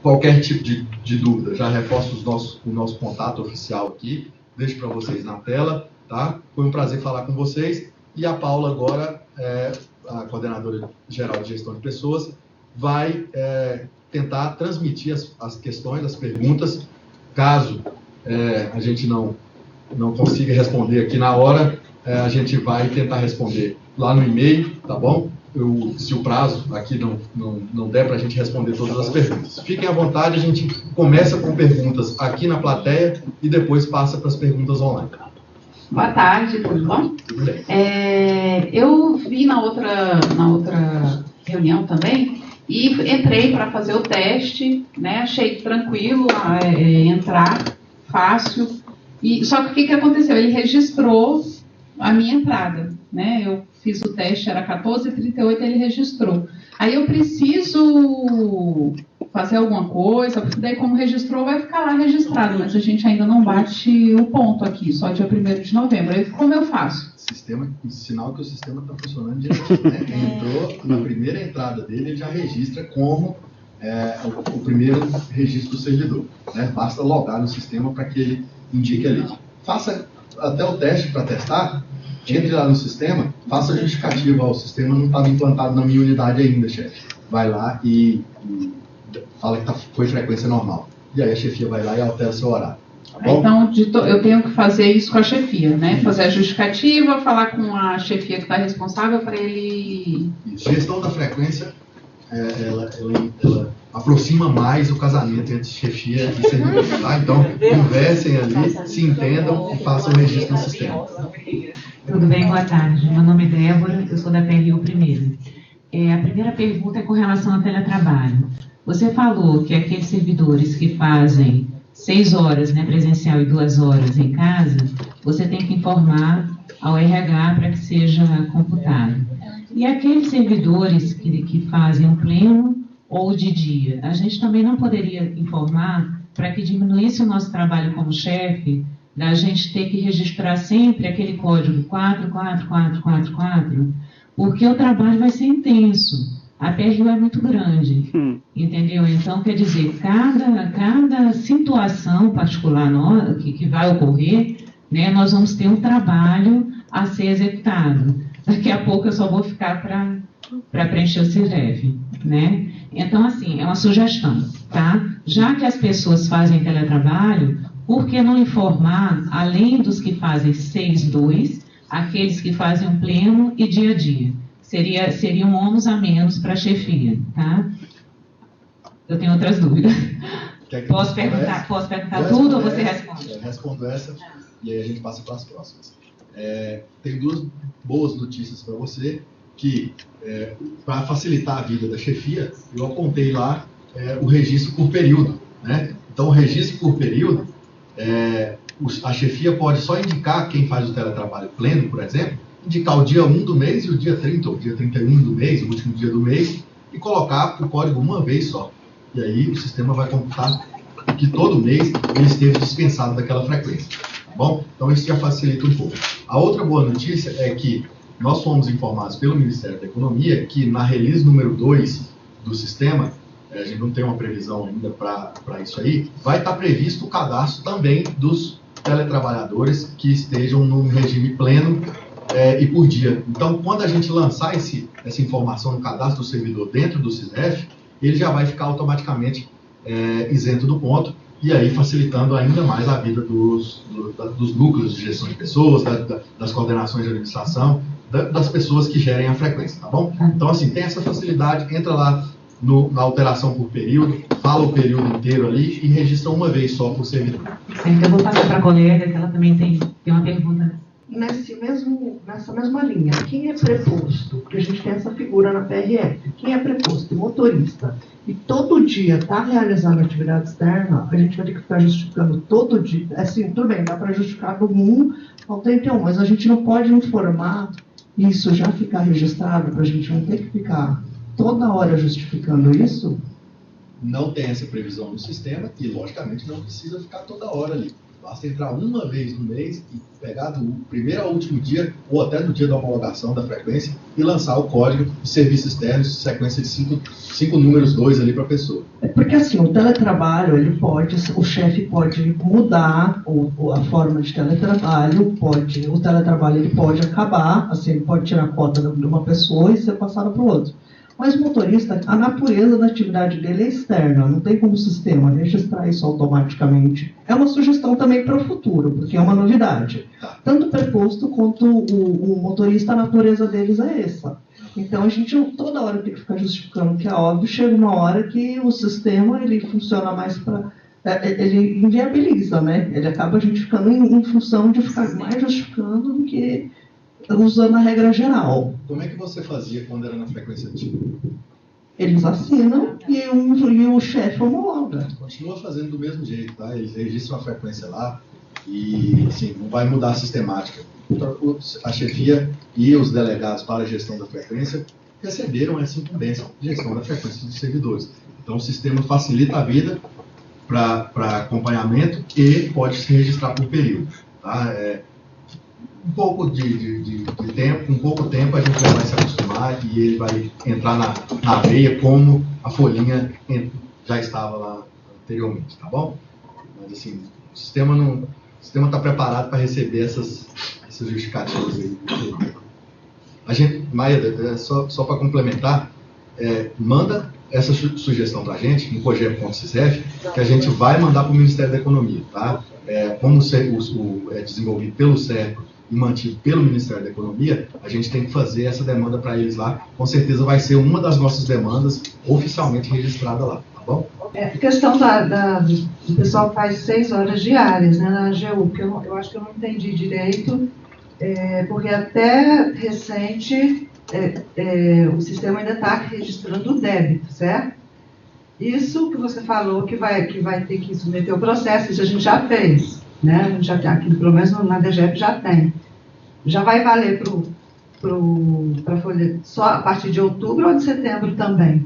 Qualquer tipo de dúvida, já reforço o nosso contato oficial aqui, deixo para vocês na tela, tá? Foi um prazer falar com vocês. E a Paula agora, a coordenadora geral de gestão de pessoas, vai tentar transmitir as questões, as perguntas. Caso a gente não consiga responder aqui na hora, a gente vai tentar responder lá no e-mail, tá bom? Se o prazo aqui não der para a gente responder todas as perguntas. Fiquem à vontade, a gente começa com perguntas aqui na plateia e depois passa para as perguntas online. Boa tarde, tudo bom? Tudo bem. Eu vi na outra reunião também e entrei para fazer o teste, né? Achei tranquilo entrar, fácil. Só que o que aconteceu? Ele registrou a minha entrada, né? Eu fiz o teste, era 14h38, ele registrou. Aí eu preciso fazer alguma coisa, porque daí como registrou, vai ficar lá registrado, mas a gente ainda não bate o ponto aqui, só dia 1º de novembro. Aí como eu faço? Sinal que o sistema está funcionando direito, né? Entrou na primeira entrada dele, ele já registra como o primeiro registro do servidor, né? Basta logar no sistema para que ele indique ali. Faça até o teste para testar, entre lá no sistema, faça a justificativa, o sistema não estava implantado na minha unidade ainda, chefe. Vai lá e fala que foi frequência normal. E aí a chefia vai lá e altera seu horário. Tá bom? Então, eu tenho que fazer isso com a chefia, né? Fazer a justificativa, falar com a chefia que está responsável para ele... Isso. Gestão da frequência, ela aproxima mais o casamento entre chefia e servidor, tá? Então, conversem ali, se entendam e façam o registro no sistema. Tudo bem, boa tarde. Meu nome é Débora, eu sou da PRU primeiro. A primeira pergunta é com relação ao teletrabalho. Você falou que aqueles servidores que fazem 6 horas, né, presencial e 2 horas em casa, você tem que informar ao RH para que seja computado. E aqueles servidores que fazem um pleno ou de dia, a gente também não poderia informar para que diminuísse o nosso trabalho como chefe, da gente ter que registrar sempre aquele código 44444, porque o trabalho vai ser intenso. A PRU é muito grande, entendeu? Então, quer dizer, cada situação particular que vai ocorrer, né, nós vamos ter um trabalho a ser executado. Daqui a pouco eu só vou ficar para preencher o CIREV, né? Então, assim, é uma sugestão, tá? Já que as pessoas fazem teletrabalho, por que não informar, além dos que fazem 6/2, aqueles que fazem um pleno e dia a dia? Seria um ônus a menos para a chefia, tá? Eu tenho outras dúvidas. Posso perguntar tudo ou você responde? Eu respondo essa e aí a gente passa para as próximas. Tem 2 boas notícias para você, que para facilitar a vida da chefia, eu apontei lá o registro por período, né? Então, o registro por período, a chefia pode só indicar quem faz o teletrabalho pleno, por exemplo, indicar o dia 1 do mês e o dia 30, ou o dia 31 do mês, o último dia do mês, e colocar o código uma vez só. E aí o sistema vai computar que todo mês ele esteve dispensado daquela frequência. Tá bom? Então isso já facilita um pouco. A outra boa notícia é que nós fomos informados pelo Ministério da Economia que na release número 2 do sistema, a gente não tem uma previsão ainda para isso aí, vai estar previsto o cadastro também dos teletrabalhadores que estejam no regime pleno e por dia. Então, quando a gente lançar essa informação no cadastro do servidor dentro do CISREF, ele já vai ficar automaticamente isento do ponto, e aí facilitando ainda mais a vida dos núcleos de gestão de pessoas, das coordenações de administração, das pessoas que gerem a frequência, tá bom? Então, assim, tem essa facilidade, entra lá na alteração por período, fala o período inteiro ali e registra uma vez só por servidor. Eu vou passar para a colega, que ela também tem uma pergunta. Nessa mesma linha, quem é preposto? Porque a gente tem essa figura na PRF. Quem é preposto? Motorista. E todo dia está realizando atividade externa, a gente vai ter que ficar justificando todo dia. Assim, tudo bem, dá para justificar no 1, Ao 31, mas a gente não pode informar isso já ficar registrado para a gente não ter que ficar toda hora justificando isso? Não tem essa previsão no sistema e, logicamente, não precisa ficar toda hora ali. Basta entrar uma vez no mês e pegar do primeiro ao último dia, ou até do dia da homologação da frequência, e lançar o código de serviço externo, sequência de cinco números, 2 ali para a pessoa. É porque assim, o teletrabalho, o chefe pode mudar a forma de teletrabalho, o teletrabalho ele pode acabar, assim, ele pode tirar a cota de uma pessoa e ser passado para o outro. Mas o motorista, a natureza da atividade dele é externa, não tem como o sistema registrar isso automaticamente. É uma sugestão também para o futuro, porque é uma novidade. Tanto o preposto quanto o motorista, a natureza deles é essa. Então a gente toda hora tem que ficar justificando, que é óbvio, chega uma hora que o sistema ele funciona mais para... ele inviabiliza, né? Ele acaba a gente ficando em função de ficar mais justificando do que usando a regra geral. Como é que você fazia quando era na frequência antiga? Eles assinam e o chefe homologa. Continua fazendo do mesmo jeito, tá? Eles registram a frequência lá e, assim, não vai mudar a sistemática. A chefia e os delegados para a gestão da frequência receberam essa incumbência de gestão da frequência dos servidores. Então, o sistema facilita a vida para acompanhamento e pode se registrar por período, tá? Um pouco de tempo, com pouco tempo a gente já vai se acostumar e ele vai entrar na veia como a folhinha já estava lá anteriormente, tá bom? Mas assim, o sistema está preparado para receber essas justificativas aí. A gente, Maeda, só para complementar, manda essa sugestão para a gente no COGEP.sisref, que a gente vai mandar para o Ministério da Economia, tá? Como é desenvolvido pelo CERCO e mantido pelo Ministério da Economia, a gente tem que fazer essa demanda para eles lá. Com certeza vai ser uma das nossas demandas oficialmente registrada lá, tá bom? A questão do pessoal que faz 6 horas diárias, né, na AGU, porque eu acho que eu não entendi direito, porque até recente o sistema ainda está registrando o débito, certo? Isso que você falou que vai ter que submeter o processo, isso a gente já fez, né? A gente já tem aqui, pelo menos na DGEP já tem. Já vai valer para a folha só a partir de outubro ou de setembro também?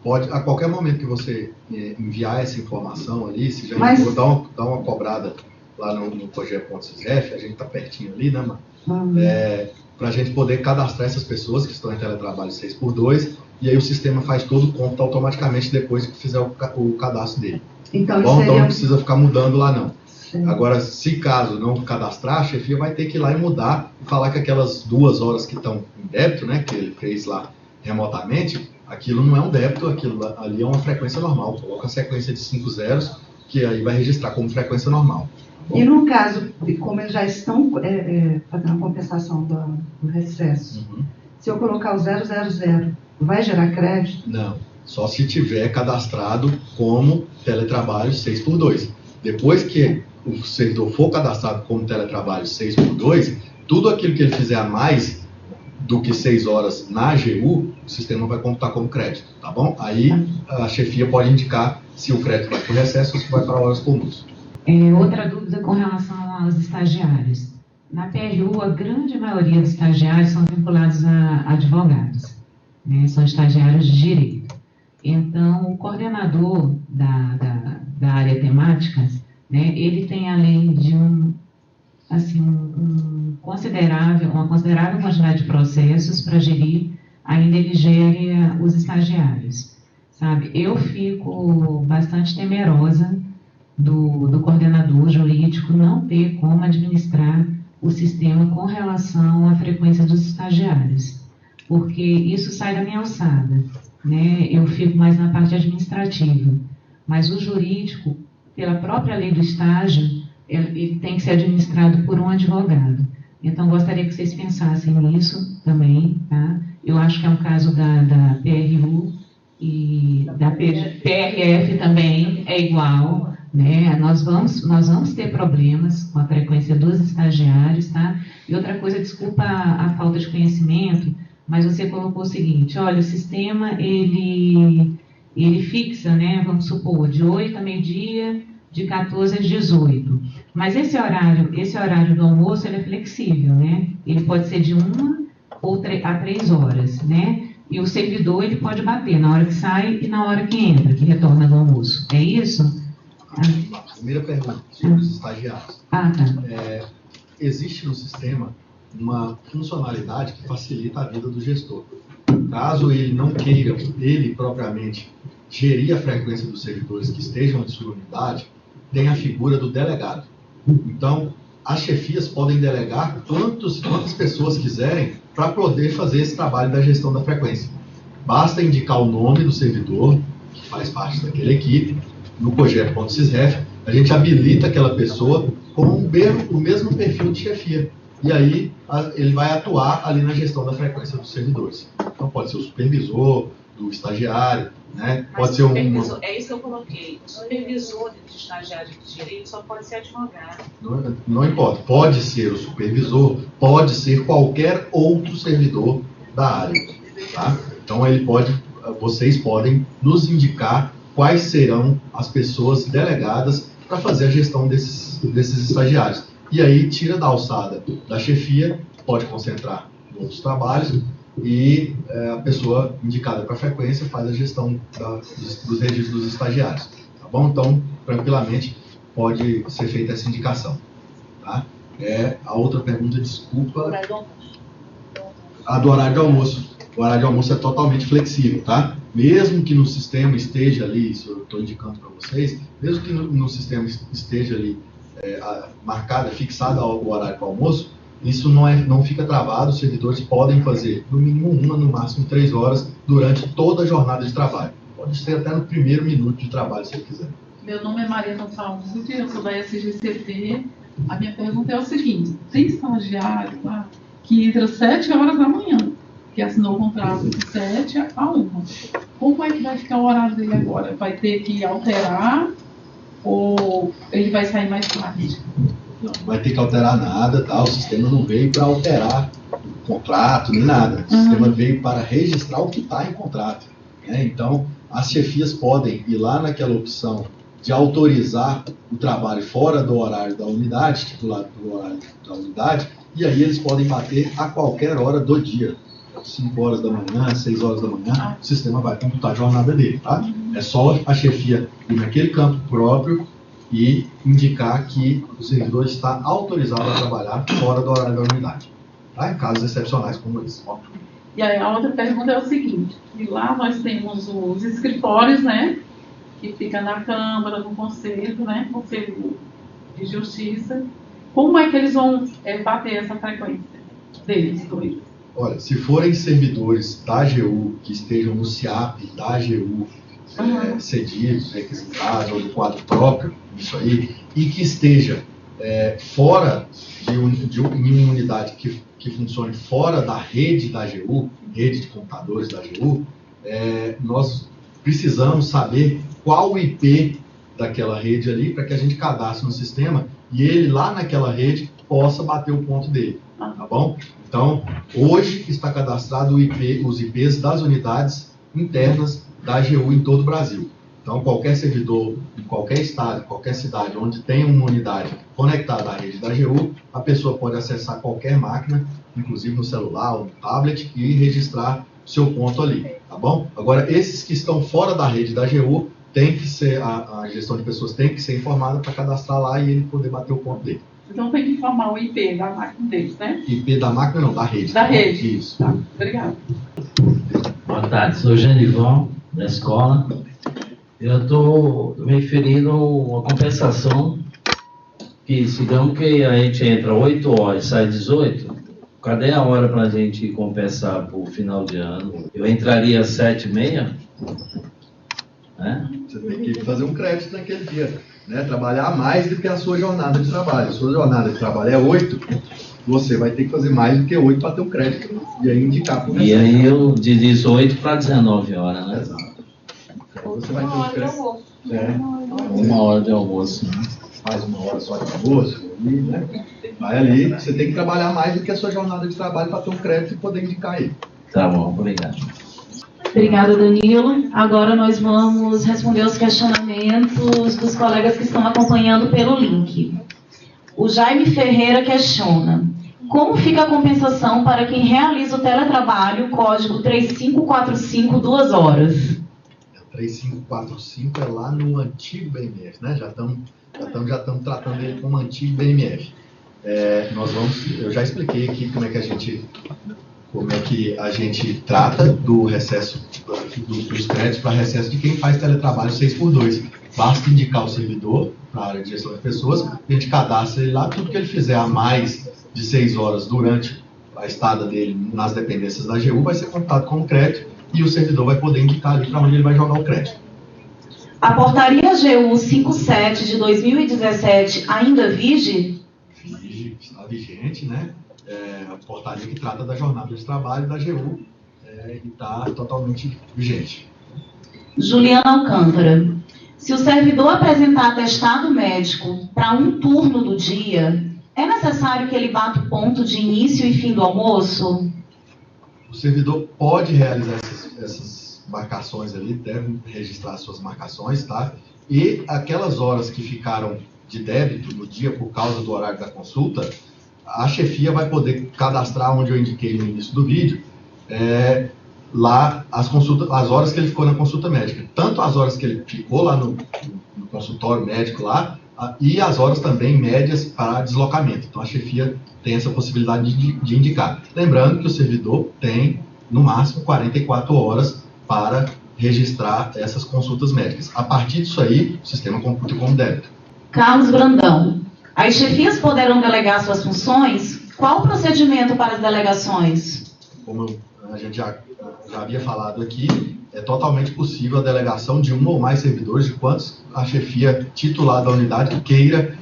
Pode, a qualquer momento que você enviar essa informação ali, se já dá uma cobrada lá no COGEP.sisref, a gente está pertinho ali, né, mano? Para a gente poder cadastrar essas pessoas que estão em teletrabalho 6x2, e aí o sistema faz todo o cômputo automaticamente depois que fizer o cadastro dele. Então, então não precisa ficar mudando lá, não. Sim. Agora, se caso não cadastrar, a chefia vai ter que ir lá e mudar e falar que aquelas 2 horas que estão em débito, né, que ele fez lá remotamente, aquilo não é um débito, aquilo ali é uma frequência normal. Coloca a sequência de 5 zeros, que aí vai registrar como frequência normal. E no caso, como eles já estão fazendo a compensação do recesso, se eu colocar o 000, vai gerar crédito? Não, só se tiver cadastrado como teletrabalho 6x2. Depois que o servidor for cadastrado como teletrabalho 6x2, tudo aquilo que ele fizer a mais do que 6 horas na AGU, o sistema vai computar como crédito, tá bom? Aí a chefia pode indicar se o crédito vai para o recesso ou se vai para horas comuns. Outra dúvida com relação aos estagiários. Na PRU, a grande maioria dos estagiários são vinculados a advogados, né? São estagiários de direito. Então, o coordenador da área temática, né, ele tem, além de uma considerável quantidade de processos para gerir, ainda ele gere os estagiários, sabe? Eu fico bastante temerosa do coordenador jurídico não ter como administrar o sistema com relação à frequência dos estagiários, porque isso sai da minha alçada, né? Eu fico mais na parte administrativa, mas o jurídico, pela própria lei do estágio, ele tem que ser administrado por um advogado. Então, gostaria que vocês pensassem nisso também, tá? Eu acho que é um caso da PRU e da PRF também, é igual, né? Nós vamos ter problemas com a frequência dos estagiários, tá? E outra coisa, desculpa a falta de conhecimento, mas você colocou o seguinte: olha, o sistema, ele fixa, né? Vamos supor, de 8 a meio-dia, de 14 às 18. Mas esse horário do almoço, ele é flexível, né? Ele pode ser de 1 ou a 3 horas, né? E o servidor, ele pode bater na hora que sai e na hora que entra, que retorna do almoço. É isso? Primeira pergunta, sobre os estagiários. Tá. Existe no sistema uma funcionalidade que facilita a vida do gestor. Caso ele não queira, ele propriamente, gerir a frequência dos servidores que estejam em sua unidade, tem a figura do delegado. Então, as chefias podem delegar quantas pessoas quiserem para poder fazer esse trabalho da gestão da frequência. Basta indicar o nome do servidor, que faz parte daquela equipe, no COGEP.sysref, a gente habilita aquela pessoa com o mesmo perfil de chefia. E aí ele vai atuar ali na gestão da frequência dos servidores. Então pode ser o supervisor, do estagiário, né? Pode ser É isso que eu coloquei. O supervisor de estagiário de direito só pode ser advogado. Não importa. Pode ser o supervisor, pode ser qualquer outro servidor da área. Tá? Então vocês podem nos indicar quais serão as pessoas delegadas para fazer a gestão desses estagiários. E aí tira da alçada da chefia, pode concentrar em outros trabalhos, e a pessoa indicada para a frequência faz a gestão dos registros dos estagiários. Tá bom? Então, tranquilamente, pode ser feita essa indicação. Tá? A outra pergunta, desculpa. A do horário de almoço. O horário de almoço é totalmente flexível, tá? Mesmo que no sistema esteja ali, isso eu estou indicando para vocês, mesmo que no sistema esteja ali marcada, fixada o horário do almoço, isso não fica travado. Os servidores podem fazer no mínimo 1, no máximo 3 horas durante toda a jornada de trabalho. Pode ser até no primeiro minuto de trabalho, se ele quiser. Meu nome é Maria Gonçalves, eu sou da SGCT. A minha pergunta é o seguinte: tem estagiário lá que entra às 7 horas da manhã, que assinou o contrato de 7 a 1. Como é que vai ficar o horário dele agora? Vai ter que alterar ou ele vai sair mais tarde? Não vai ter que alterar nada, tá? O sistema não veio para alterar o contrato, nem nada. O sistema veio para registrar o que está em contrato. Né? Então, as chefias podem ir lá naquela opção de autorizar o trabalho fora do horário da unidade, estipulado pelo horário da unidade, e aí eles podem bater a qualquer hora do dia. 5 horas da manhã, 6 horas da manhã, o sistema vai computar a jornada dele, tá? É só a chefia ir naquele campo próprio e indicar que o servidor está autorizado a trabalhar fora do horário da unidade, tá? Em casos excepcionais como esse. E aí a outra pergunta é o seguinte: e lá nós temos os escritórios, né, que fica na Câmara, no Conselho, né, Conselho de Justiça. Como é que eles vão bater essa frequência deles dois? Olha, se forem servidores da AGU que estejam no CIAP da AGU, cedidos, requisitados ou do quadro próprio, isso aí, e que esteja fora de uma unidade que funcione fora da rede da AGU, rede de computadores da AGU, nós precisamos saber qual o IP daquela rede ali para que a gente cadastre no sistema e ele lá naquela rede possa bater o ponto dele, tá bom? Então, hoje está cadastrado os IPs das unidades internas da AGU em todo o Brasil. Então, qualquer servidor, em qualquer estado, qualquer cidade onde tem uma unidade conectada à rede da AGU, a pessoa pode acessar qualquer máquina, inclusive no celular ou no tablet, e registrar seu ponto ali, tá bom? Agora, esses que estão fora da rede da AGU, tem que ser, a gestão de pessoas tem que ser informada para cadastrar lá e ele poder bater o ponto dele. Então tem que informar o IP da máquina deles, né? IP da máquina não, da rede. Da rede. Isso. Tá, obrigado. Boa tarde, sou Genivão, da escola. Eu estou me referindo a uma compensação que, digamos que a gente entra 8 horas e sai 18, cadê a hora para a gente compensar para o final de ano? Eu entraria às 7h30, né? Você tem que fazer um crédito naquele dia, né? Trabalhar mais do que a sua jornada de trabalho. A sua jornada de trabalho é 8, você vai ter que fazer mais do que 8 para ter um crédito e aí indicar por E aí eu de 18 para 19 horas, né? Exato. Então você vai ter um crédito. Uma hora de almoço. Né? Faz 1 hora só de almoço, e, né? Vai ali, você tem que trabalhar mais do que a sua jornada de trabalho para ter um crédito e poder indicar ele. Tá bom, obrigado. Obrigada, Danilo. Agora nós vamos responder os questionamentos dos colegas que estão acompanhando pelo link. O Jaime Ferreira questiona: como fica a compensação para quem realiza o teletrabalho, código 3545, 2 horas? 3545 é lá no antigo BMF, né? Já estamos tratando ele como antigo BMF. Eu já expliquei aqui como é que a gente trata do recesso, dos créditos para recesso de quem faz teletrabalho 6x2. Basta indicar o servidor para a área de gestão de pessoas, a gente cadastra ele lá, tudo que ele fizer a mais de 6 horas durante a estada dele nas dependências da AGU vai ser contado como crédito e o servidor vai poder indicar ali para onde ele vai jogar o crédito. A portaria AGU 57 de 2017 ainda vige? Está vigente, né? A portaria que trata da jornada de trabalho da AGU e está totalmente vigente. Juliana Alcântara: se o servidor apresentar atestado médico para um turno do dia, é necessário que ele bata o ponto de início e fim do almoço? O servidor pode realizar essas marcações ali, deve registrar suas marcações, tá? E aquelas horas que ficaram de débito no dia por causa do horário da consulta, a chefia vai poder cadastrar, onde eu indiquei no início do vídeo, lá as horas que ele ficou na consulta médica. Tanto as horas que ele ficou lá no consultório médico lá, e as horas também médias para deslocamento. Então a chefia tem essa possibilidade de indicar. Lembrando que o servidor tem, no máximo, 44 horas para registrar essas consultas médicas. A partir disso aí, o sistema computa como débito. Carlos Brandão: as chefias poderão delegar suas funções? Qual o procedimento para as delegações? Como a gente já havia falado aqui, é totalmente possível a delegação de um ou mais servidores, de quantos a chefia titular da unidade queira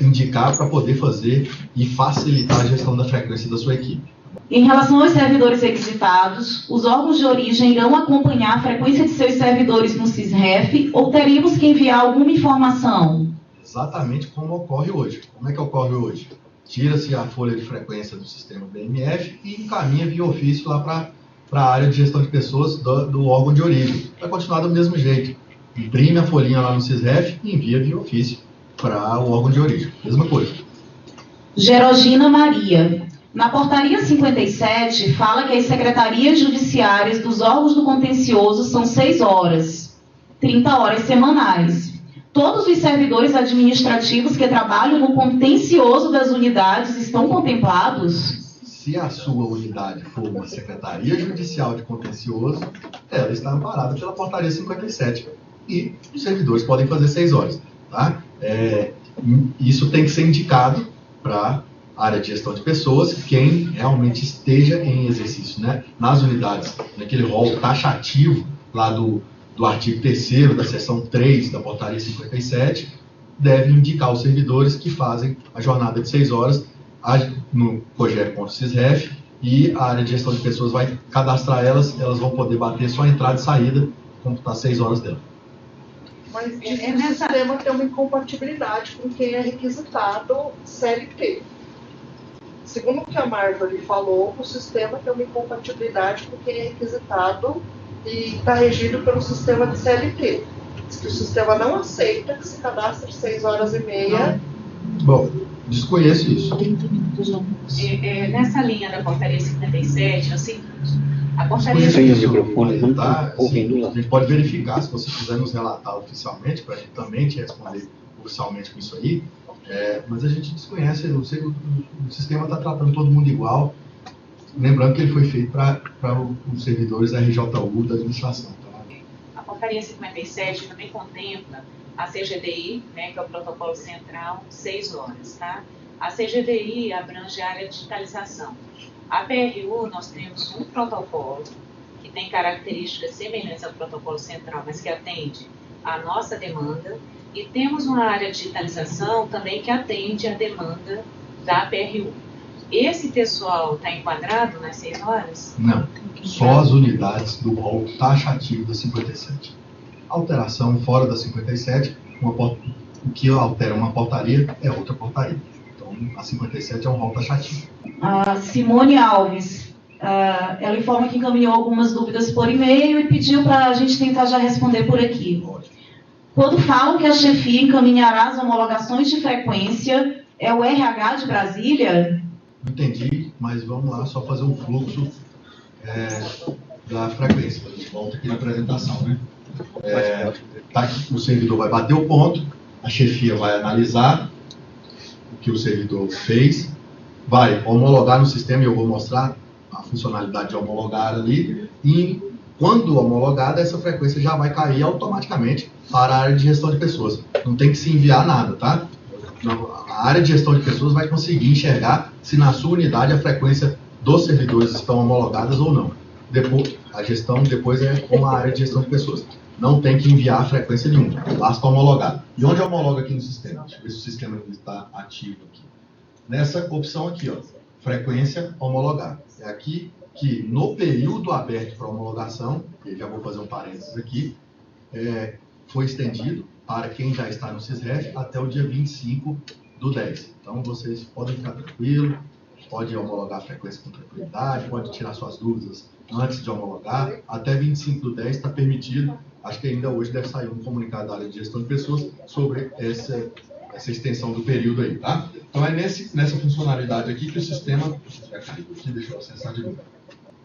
indicar para poder fazer e facilitar a gestão da frequência da sua equipe. Em relação aos servidores requisitados, os órgãos de origem irão acompanhar a frequência de seus servidores no SISREF ou teríamos que enviar alguma informação? Exatamente como ocorre hoje. Como é que ocorre hoje? Tira-se a folha de frequência do sistema BMF e encaminha via ofício lá para a área de gestão de pessoas do órgão de origem. Vai continuar do mesmo jeito. Imprime a folhinha lá no SISREF e envia via ofício para o órgão de origem. Mesma coisa. Gerogina Maria: na portaria 57, fala que as secretarias judiciárias dos órgãos do contencioso são 6 horas, 30 horas semanais. Todos os servidores administrativos que trabalham no contencioso das unidades estão contemplados? Se a sua unidade for uma secretaria judicial de contencioso, ela está amparada pela portaria 57 e os servidores podem fazer 6 horas. Tá? Isso tem que ser indicado para a área de gestão de pessoas, quem realmente esteja em exercício, né? Nas unidades, naquele rol taxativo lá do artigo 3º da seção 3 da portaria 57, deve indicar os servidores que fazem a jornada de 6 horas no COGEP.SISREF e a área de gestão de pessoas vai cadastrar elas vão poder bater só a entrada e saída, computar 6 horas dela. Mas diz que o sistema tem uma incompatibilidade com quem é requisitado CLT. Segundo o que a Marjorie falou, o sistema tem uma incompatibilidade com quem é requisitado e está regido pelo sistema de CLT. Diz que o sistema não aceita que se cadastre 6 horas e meia. Bom, desconheço isso. Nessa linha da portaria 57, é o seguinte: a portaria... Sem o microfone, não está ouvindo lá. A gente pode verificar, se você quiser nos relatar oficialmente, para a gente também te responder oficialmente com isso aí, mas a gente desconhece, o sistema está tratando todo mundo igual, lembrando que ele foi feito para os servidores da RJU da administração. A portaria 57 também contempla a CGDI, né, que é o protocolo central, 6 horas, tá? A CGDI abrange a área de digitalização. A PRU, nós temos um protocolo que tem características semelhantes ao protocolo central, mas que atende à nossa demanda, e temos uma área de digitalização também que atende à demanda da PRU. Esse pessoal está enquadrado nas 6 horas? Não, só as unidades do rol taxativo da 57. Alteração fora da 57, o que altera uma portaria é outra portaria. Então, a 57 é um rol taxativo. A Simone Alves, ela informa que encaminhou algumas dúvidas por e-mail e pediu para a gente tentar já responder por aqui. Quando falam que a chefia encaminhará as homologações de frequência, É o RH de Brasília? Entendi, mas vamos lá, só fazer um fluxo da frequência. A gente volta aqui na apresentação, né? Tá aqui, o servidor vai bater o ponto, a chefia vai analisar o que o servidor fez, vai homologar no sistema, e eu vou mostrar a funcionalidade de homologar ali, e quando homologada, essa frequência já vai cair automaticamente para a área de gestão de pessoas. Não tem que se enviar nada, tá? A área de gestão de pessoas vai conseguir enxergar se na sua unidade a frequência dos servidores estão homologadas ou não. Depois, a gestão depois é com a área de gestão de pessoas. Não tem que enviar frequência nenhuma, basta homologar. E onde homologa aqui no sistema? Deixa eu ver se o sistema está ativo aqui. Nessa opção aqui, ó, frequência homologar. É aqui que no período aberto para homologação, e já vou fazer um parênteses aqui, foi estendido para quem já está no SISREF até o dia 25/10. Então vocês podem ficar tranquilos, pode homologar a frequência com tranquilidade, pode tirar suas dúvidas antes de homologar. Até 25/10 está permitido. Acho que ainda hoje deve sair um comunicado da área de gestão de pessoas sobre essa extensão do período aí, tá? Então é nessa funcionalidade aqui que o sistema... Deixa eu acessar de novo.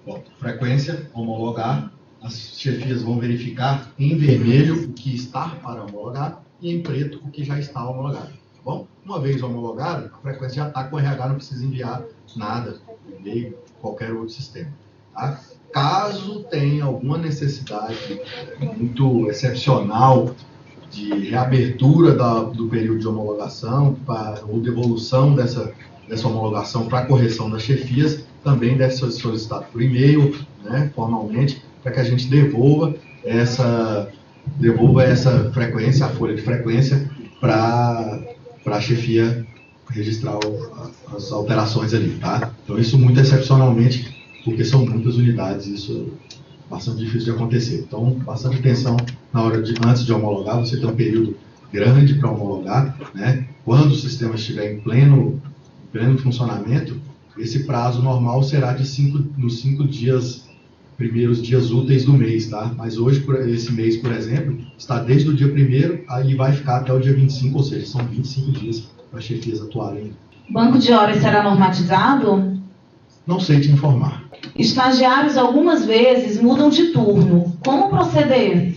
Bom, frequência, homologar. As chefias vão verificar em vermelho o que está para homologar e em preto o que já está homologado, tá bom? Uma vez homologado, a frequência já está com o RH, não precisa enviar nada, e-mail, qualquer outro sistema, tá? Caso tenha alguma necessidade muito excepcional de reabertura do período de homologação ou devolução dessa homologação para correção das chefias, também deve ser solicitado por e-mail, né, formalmente, para que a gente devolva essa frequência, a folha de frequência, para a chefia registrar as alterações ali, tá? Então isso muito excepcionalmente, porque são muitas unidades, isso é bastante difícil de acontecer. Então, bastante atenção na hora antes de homologar, você tem um período grande para homologar, né? Quando o sistema estiver em pleno funcionamento, esse prazo normal será nos 5 primeiros dias úteis do mês, tá? Mas hoje, esse mês, por exemplo, está desde o dia 1º, aí vai ficar até o dia 25, ou seja, são 25 dias para as chefias atuarem. Banco de horas será normatizado? Não sei te informar. Estagiários algumas vezes mudam de turno. Como proceder?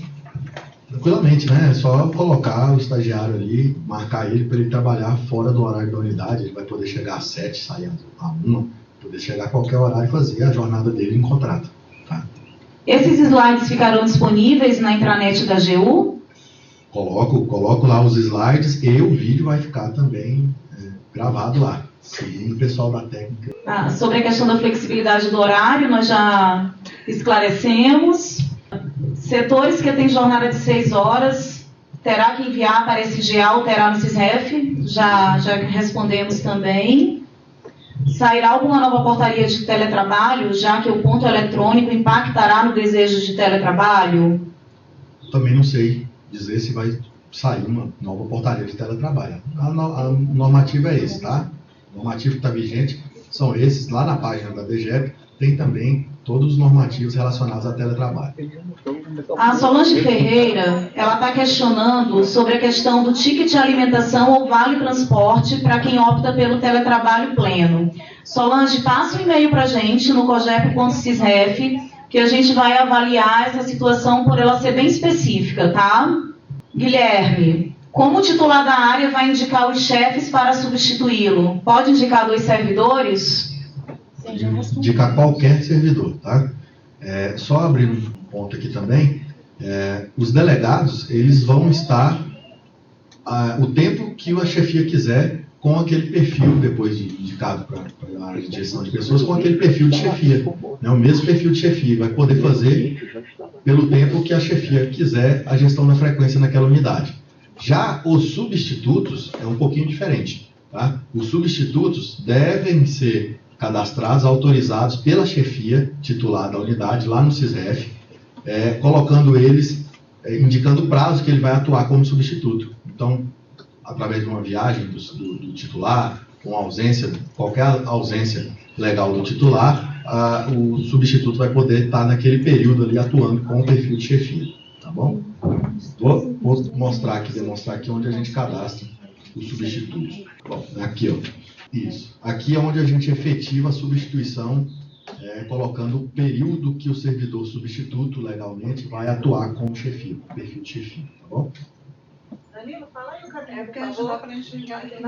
Tranquilamente, né? É só colocar o estagiário ali, marcar ele para ele trabalhar fora do horário da unidade. Ele vai poder chegar às 7, sair a 1, poder chegar a qualquer horário e fazer a jornada dele em contrato. Tá? Esses slides ficarão disponíveis na intranet da AGU? Coloco lá os slides e o vídeo vai ficar também gravado lá. Sim, o pessoal da técnica. Sobre a questão da flexibilidade do horário, nós já esclarecemos. Setores que têm jornada de 6 horas, terá que enviar para SGA ou terá no SISREF? Já respondemos também. Sairá alguma nova portaria de teletrabalho, já que o ponto eletrônico impactará no desejo de teletrabalho? Também não sei dizer se vai sair uma nova portaria de teletrabalho. A normativa é esse, tá? O normativo que está vigente são esses. Lá na página da DGEP tem também todos os normativos relacionados a teletrabalho. A Solange Ferreira, ela está questionando sobre a questão do ticket de alimentação ou vale transporte para quem opta pelo teletrabalho pleno. Solange, passa um e-mail para a gente no cogep.sisref, que a gente vai avaliar essa situação por ela ser bem específica, tá? Guilherme, como o titular da área vai indicar os chefes para substituí-lo? Pode indicar 2 servidores? Indicar qualquer servidor, tá? Só abrindo um ponto aqui também, os delegados, eles vão estar o tempo que a chefia quiser com aquele perfil, depois de indicado para a área de gestão de pessoas, com aquele perfil de chefia, né? O mesmo perfil de chefia, vai poder fazer pelo tempo que a chefia quiser a gestão da frequência naquela unidade. Já os substitutos é um pouquinho diferente, tá? Os substitutos devem ser cadastrados, autorizados pela chefia titular da unidade, lá no SISREF, colocando eles, indicando o prazo que ele vai atuar como substituto. Então, através de uma viagem do titular, com ausência, qualquer ausência legal do titular, o substituto vai poder estar naquele período ali atuando com o perfil de chefia, tá bom? Vou demonstrar aqui onde a gente cadastra os substitutos. Bom, aqui, ó. Isso. Aqui é onde a gente efetiva a substituição, colocando o período que o servidor substituto legalmente vai atuar com o chefia, o perfil de chefia, tá bom? Danilo, fala aí o cadastro, porque a gente dá para enxergar aqui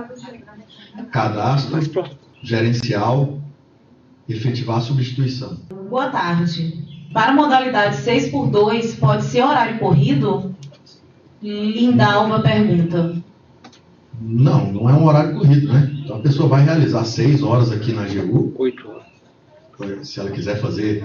na Cadastro, gerencial, efetivar a substituição. Boa tarde. Para a modalidade 6x2, pode ser horário corrido? Lindalva pergunta. Não, não é um horário corrido, né? Então a pessoa vai realizar 6 horas aqui na AGU. 8 horas. Se ela quiser fazer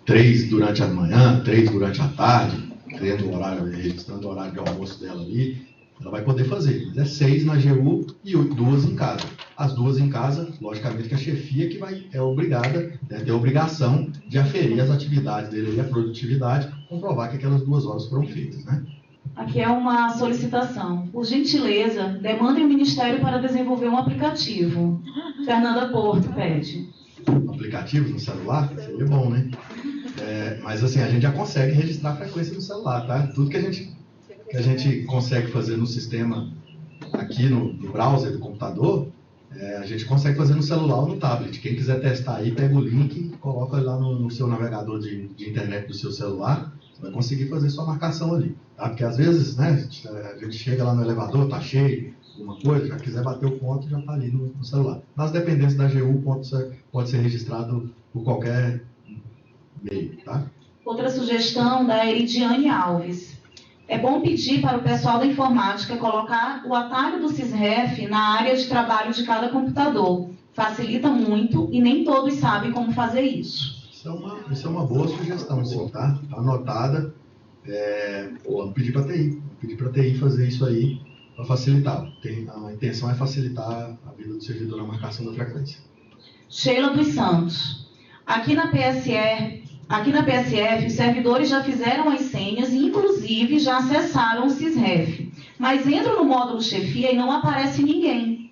3 durante a manhã, 3 durante a tarde, tendo o horário, registrando o horário de almoço dela ali, ela vai poder fazer. Mas é 6 na AGU e 2 em casa. As 2 em casa, logicamente que a chefia que é obrigada, tem a obrigação de aferir as atividades dele e a produtividade, comprovar que aquelas 2 horas foram feitas, né? Aqui é uma solicitação. Por gentileza, demandem o Ministério para desenvolver um aplicativo. Fernanda Porto pede. Aplicativos no celular? Seria bom, né? Mas assim, a gente já consegue registrar a frequência no celular, tá? Tudo que a gente consegue fazer no sistema, aqui no browser do computador, a gente consegue fazer no celular ou no tablet. Quem quiser testar aí, pega o link e coloca lá no seu navegador de internet do seu celular, você vai conseguir fazer sua marcação ali, tá? Porque às vezes, né, a gente chega lá no elevador, tá cheio, alguma coisa, já quiser bater o ponto, já está ali no celular. Nas dependências da AGU, o ponto pode ser registrado por qualquer meio, tá? Outra sugestão da Eridiane Alves. É bom pedir para o pessoal da informática colocar o atalho do SysRef na área de trabalho de cada computador. Facilita muito e nem todos sabem como fazer isso. Isso é uma boa sugestão, sim, tá? Tá anotada. Vamos pedir para a TI. Vamos pedir para a TI fazer isso aí para facilitar. A intenção é facilitar a vida do servidor na marcação da frequência. Sheila dos Santos. Aqui na PSF, os servidores já fizeram as senhas e, inclusive, já acessaram o SysRef. Mas entram no módulo chefia e não aparece ninguém.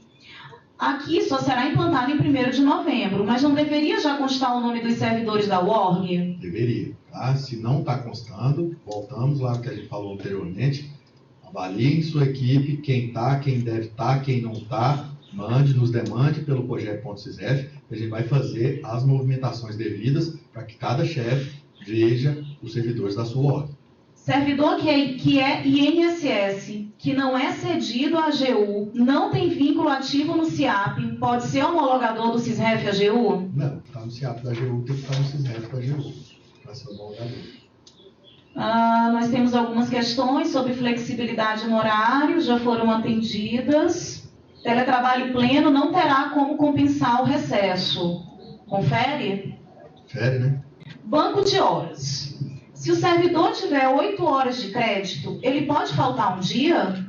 Aqui só será implantado em 1º de novembro, mas não deveria já constar o nome dos servidores da WORG? Deveria, tá? Se não está constando, voltamos lá ao que a gente falou anteriormente. Avaliem sua equipe, quem está, quem deve estar, quem não está, nos demande pelo projeto.sysref, que a gente vai fazer as movimentações devidas para que cada chefe veja os servidores da sua org. Servidor que é INSS, que não é cedido à AGU, não tem vínculo ativo no CIAP, pode ser homologador do SysRef AGU? Não, está no CIAP da AGU, tem que estar no SysRef da AGU, para ser homologador. Nós temos algumas questões sobre flexibilidade no horário, já foram atendidas. Teletrabalho pleno não terá como compensar o recesso. Confere? Confere, né? Banco de horas. Se o servidor tiver 8 horas de crédito, ele pode faltar um dia?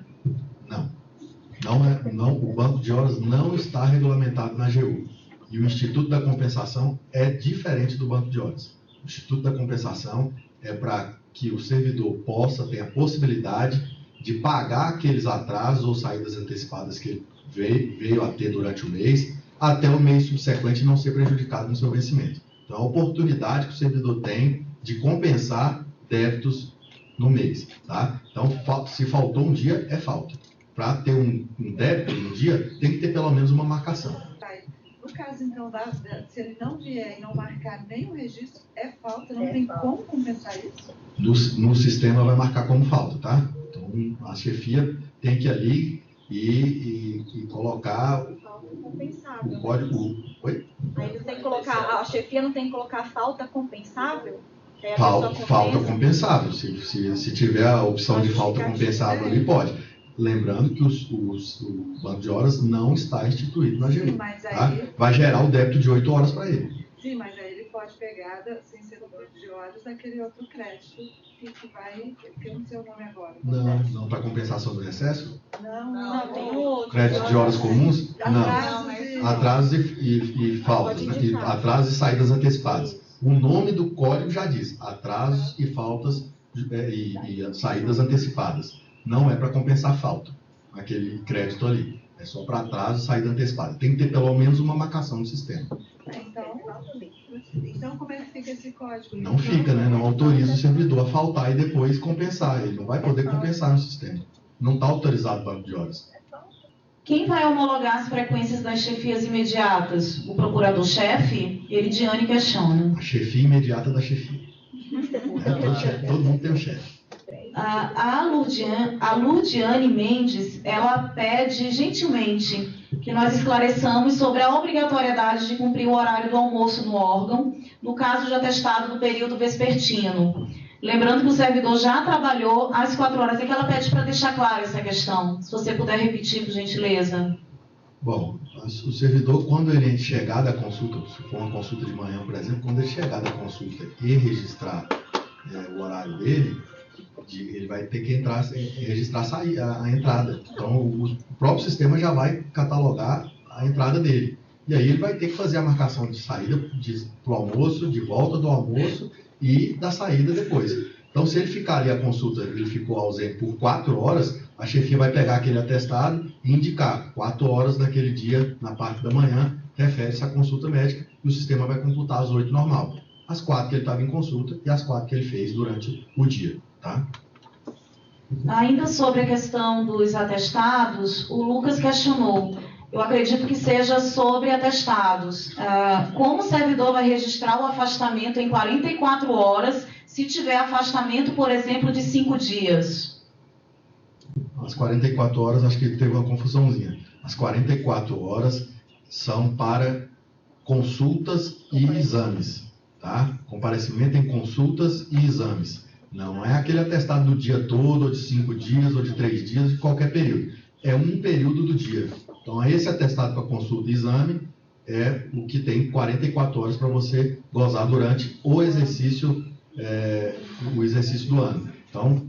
Não, o banco de horas não está regulamentado na AGU. E o Instituto da Compensação é diferente do banco de horas. O Instituto da Compensação é para que o servidor ter a possibilidade de pagar aqueles atrasos ou saídas antecipadas que ele veio a ter durante o mês, até o mês subsequente não ser prejudicado no seu vencimento. Então, a oportunidade que o servidor tem de compensar débitos no mês, tá? Então, se faltou um dia, é falta. Para ter um débito no dia, tem que ter pelo menos uma marcação. No caso, então, se ele não vier e não marcar nenhum registro, é falta, não tem como compensar isso? No sistema vai marcar como falta, tá? Então, a chefia tem que ir ali e colocar o código... Oi? Aí ele tem que colocar, a chefia não tem que colocar falta compensável? Falta compensável. Se tiver a opção de falta compensável ali, pode. Lembrando que o banco de horas não está instituído na AGU. Tá? Vai gerar o débito de 8 horas para ele. Sim, mas aí ele pode pegar, sem ser do banco de horas, daquele outro crédito que vai... que eu não sei o nome agora. Não para compensação do recesso? Não, tem outro. Crédito de horas comuns? Não. Atrasos e faltas, né? Atrasos e saídas antecipadas. O nome do código já diz, atrasos e faltas e saídas antecipadas. Não é para compensar falta, aquele crédito ali. É só para atraso e saída antecipada. Tem que ter pelo menos uma marcação no sistema. Então como é que fica esse código? Não fica, né? Não autoriza o servidor a faltar e depois compensar. Ele não vai poder compensar no sistema. Não está autorizado o banco de horas. Quem vai homologar as frequências das chefias imediatas? O procurador-chefe? Elidiane questiona. A chefia imediata da chefia. Todo mundo tem um chefe. A Lurdiane Mendes, ela pede gentilmente que nós esclareçamos sobre a obrigatoriedade de cumprir o horário do almoço no órgão, no caso de atestado do período vespertino. Lembrando que o servidor já trabalhou às 4 horas. É que ela pede para deixar clara essa questão. Se você puder repetir, por gentileza. Bom, o servidor, quando ele chegar da consulta, se for uma consulta de manhã, por exemplo, quando ele chegar da consulta e registrar o horário dele, ele vai ter que registrar a entrada. Então, o próprio sistema já vai catalogar a entrada dele. E aí ele vai ter que fazer a marcação de saída para o almoço, de volta do almoço e da saída depois. Então, se ele ficar ali a consulta, ele ficou ausente por 4 horas, a chefia vai pegar aquele atestado e indicar 4 horas daquele dia, na parte da manhã, refere-se à consulta médica e o sistema vai computar as 8 normal. As 4 que ele estava em consulta e as 4 que ele fez durante o dia. Tá? Ainda sobre a questão dos atestados, o Lucas questionou. Eu acredito que seja sobre atestados. Como o servidor vai registrar o afastamento em 44 horas se tiver afastamento, por exemplo, de 5 dias? As 44 horas, acho que teve uma confusãozinha. As 44 horas são para consultas e exames. Tá? Comparecimento em consultas e exames. Não é aquele atestado do dia todo, ou de 5 dias, ou de 3 dias, de qualquer período. É um período do dia. Então, esse atestado para consulta e exame é o que tem 44 horas para você gozar durante o exercício do ano. Então,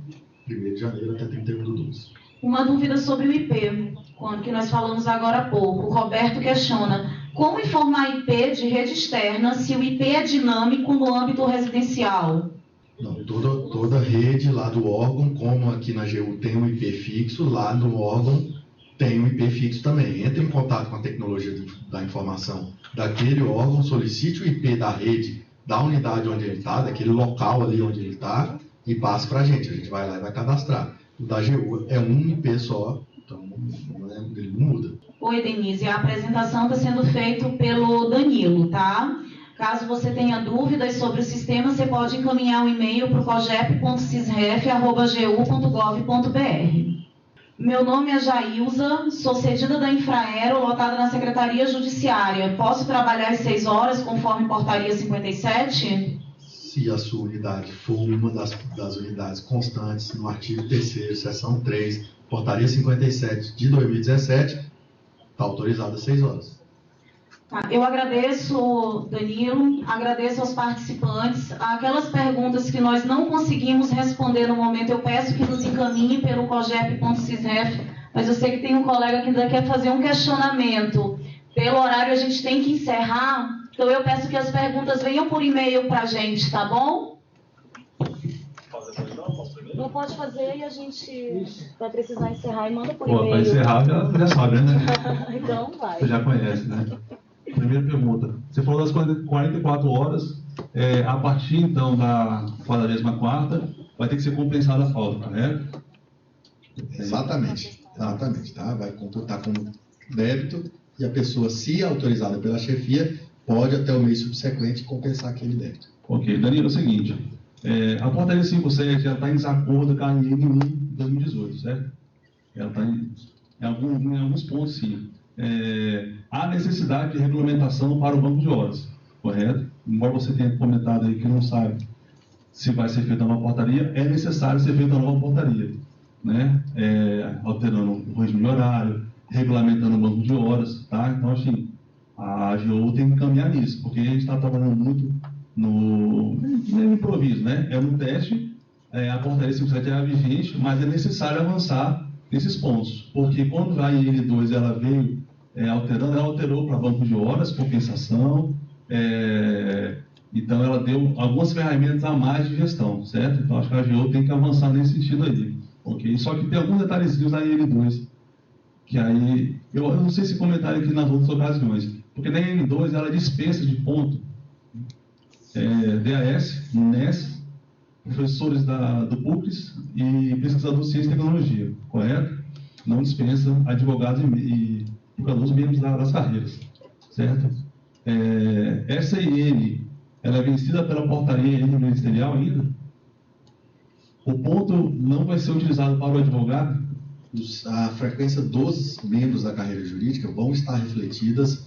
1º de janeiro até 31 de 12. Uma dúvida sobre o IP, que nós falamos agora há pouco. O Roberto questiona: como informar IP de rede externa se o IP é dinâmico no âmbito residencial? Não, toda rede lá do órgão, como aqui na GU tem um IP fixo, lá no órgão tem um IP fixo também. Entre em contato com a tecnologia da informação daquele órgão, solicite o IP da rede, da unidade onde ele está, daquele local ali onde ele está, e passe para a gente vai lá e vai cadastrar. O da GU é um IP só, então ele não muda. Oi, Denise, a apresentação está sendo feita pelo Danilo, tá? Caso você tenha dúvidas sobre o sistema, você pode encaminhar um e-mail para o cogep.cisref@gu.gov.br. Meu nome é Jailza, sou cedida da Infraero, lotada na Secretaria Judiciária. Posso trabalhar às 6 horas, conforme portaria 57? Se a sua unidade for uma das unidades constantes no artigo 3º, seção 3, portaria 57 de 2017, está autorizada às 6 horas. Tá, eu agradeço, Danilo, agradeço aos participantes. Aquelas perguntas que nós não conseguimos responder no momento, eu peço que nos encaminhem pelo cogep.cisref, mas eu sei que tem um colega que ainda quer fazer um questionamento. Pelo horário a gente tem que encerrar, então eu peço que as perguntas venham por e-mail para a gente, tá bom? Não pode fazer e a gente vai precisar encerrar e manda por e-mail. Para encerrar já sabe, né? Então vai. Você já conhece, né? Primeira pergunta. Você falou das 44 horas, a partir então da 44ª, vai ter que ser compensada a falta, correto? Exatamente, tá? Vai computar como débito e a pessoa, se autorizada pela chefia, pode até o mês subsequente compensar aquele débito. Ok, Danilo, é o seguinte, a portaria 57 está em desacordo com a NN1 de 2018, certo? Ela está em alguns pontos, sim. Há necessidade de regulamentação para o banco de horas, correto? Embora você tenha comentado aí que não sabe se vai ser feita uma portaria, é necessário ser feita uma nova portaria, né? Alterando o regime de horário, regulamentando o banco de horas, tá? Então, assim, a AGU tem que caminhar nisso, porque a gente está trabalhando muito no improviso, né? É um teste, a portaria 57 é vigente, mas é necessário avançar nesses pontos, porque quando a IN2 ela veio alterando, ela alterou para banco de horas, compensação, então ela deu algumas ferramentas a mais de gestão, certo? Então acho que a AGU tem que avançar nesse sentido aí, ok? Só que tem alguns detalhezinhos da IN2, que aí, eu não sei se comentaram aqui nas outras ocasiões, porque na IN2 ela dispensa de ponto DAS, NES, professores do PUCS e pesquisadores de ciência e tecnologia, correto? não dispensa advogados e procuradores membros das carreiras, certo? Essa IN, ela é vencida pela portaria interministerial ainda? O ponto não vai ser utilizado para o advogado? A frequência dos membros da carreira jurídica vão estar refletidas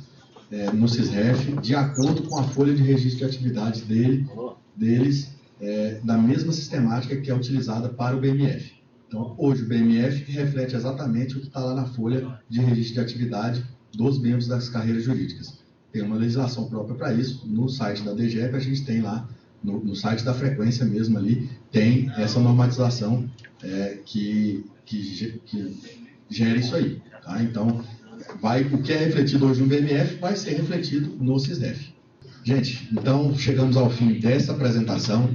no CISREF de acordo com a folha de registro de atividades deles, da mesma sistemática que é utilizada para o BMF. Então, hoje o BMF reflete exatamente o que está lá na folha de registro de atividade dos membros das carreiras jurídicas. Tem uma legislação própria para isso. No site da DGEP a gente tem lá, no site da frequência mesmo ali, tem essa normatização que gera isso aí. Tá? Então, o que é refletido hoje no BMF vai ser refletido no CISREF. Gente, então chegamos ao fim dessa apresentação.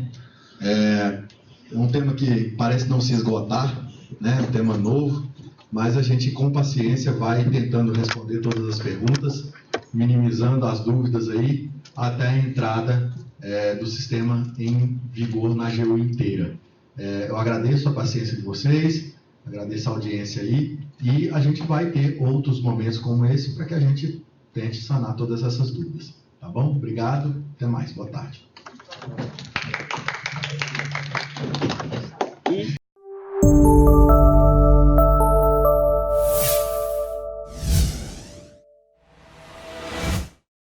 Um tema que parece não se esgotar, né? Um tema novo, mas a gente com paciência vai tentando responder todas as perguntas, minimizando as dúvidas aí, até a entrada do sistema em vigor na AGU inteira. Eu agradeço a paciência de vocês, agradeço a audiência aí, e a gente vai ter outros momentos como esse para que a gente tente sanar todas essas dúvidas. Tá bom? Obrigado, até mais, boa tarde.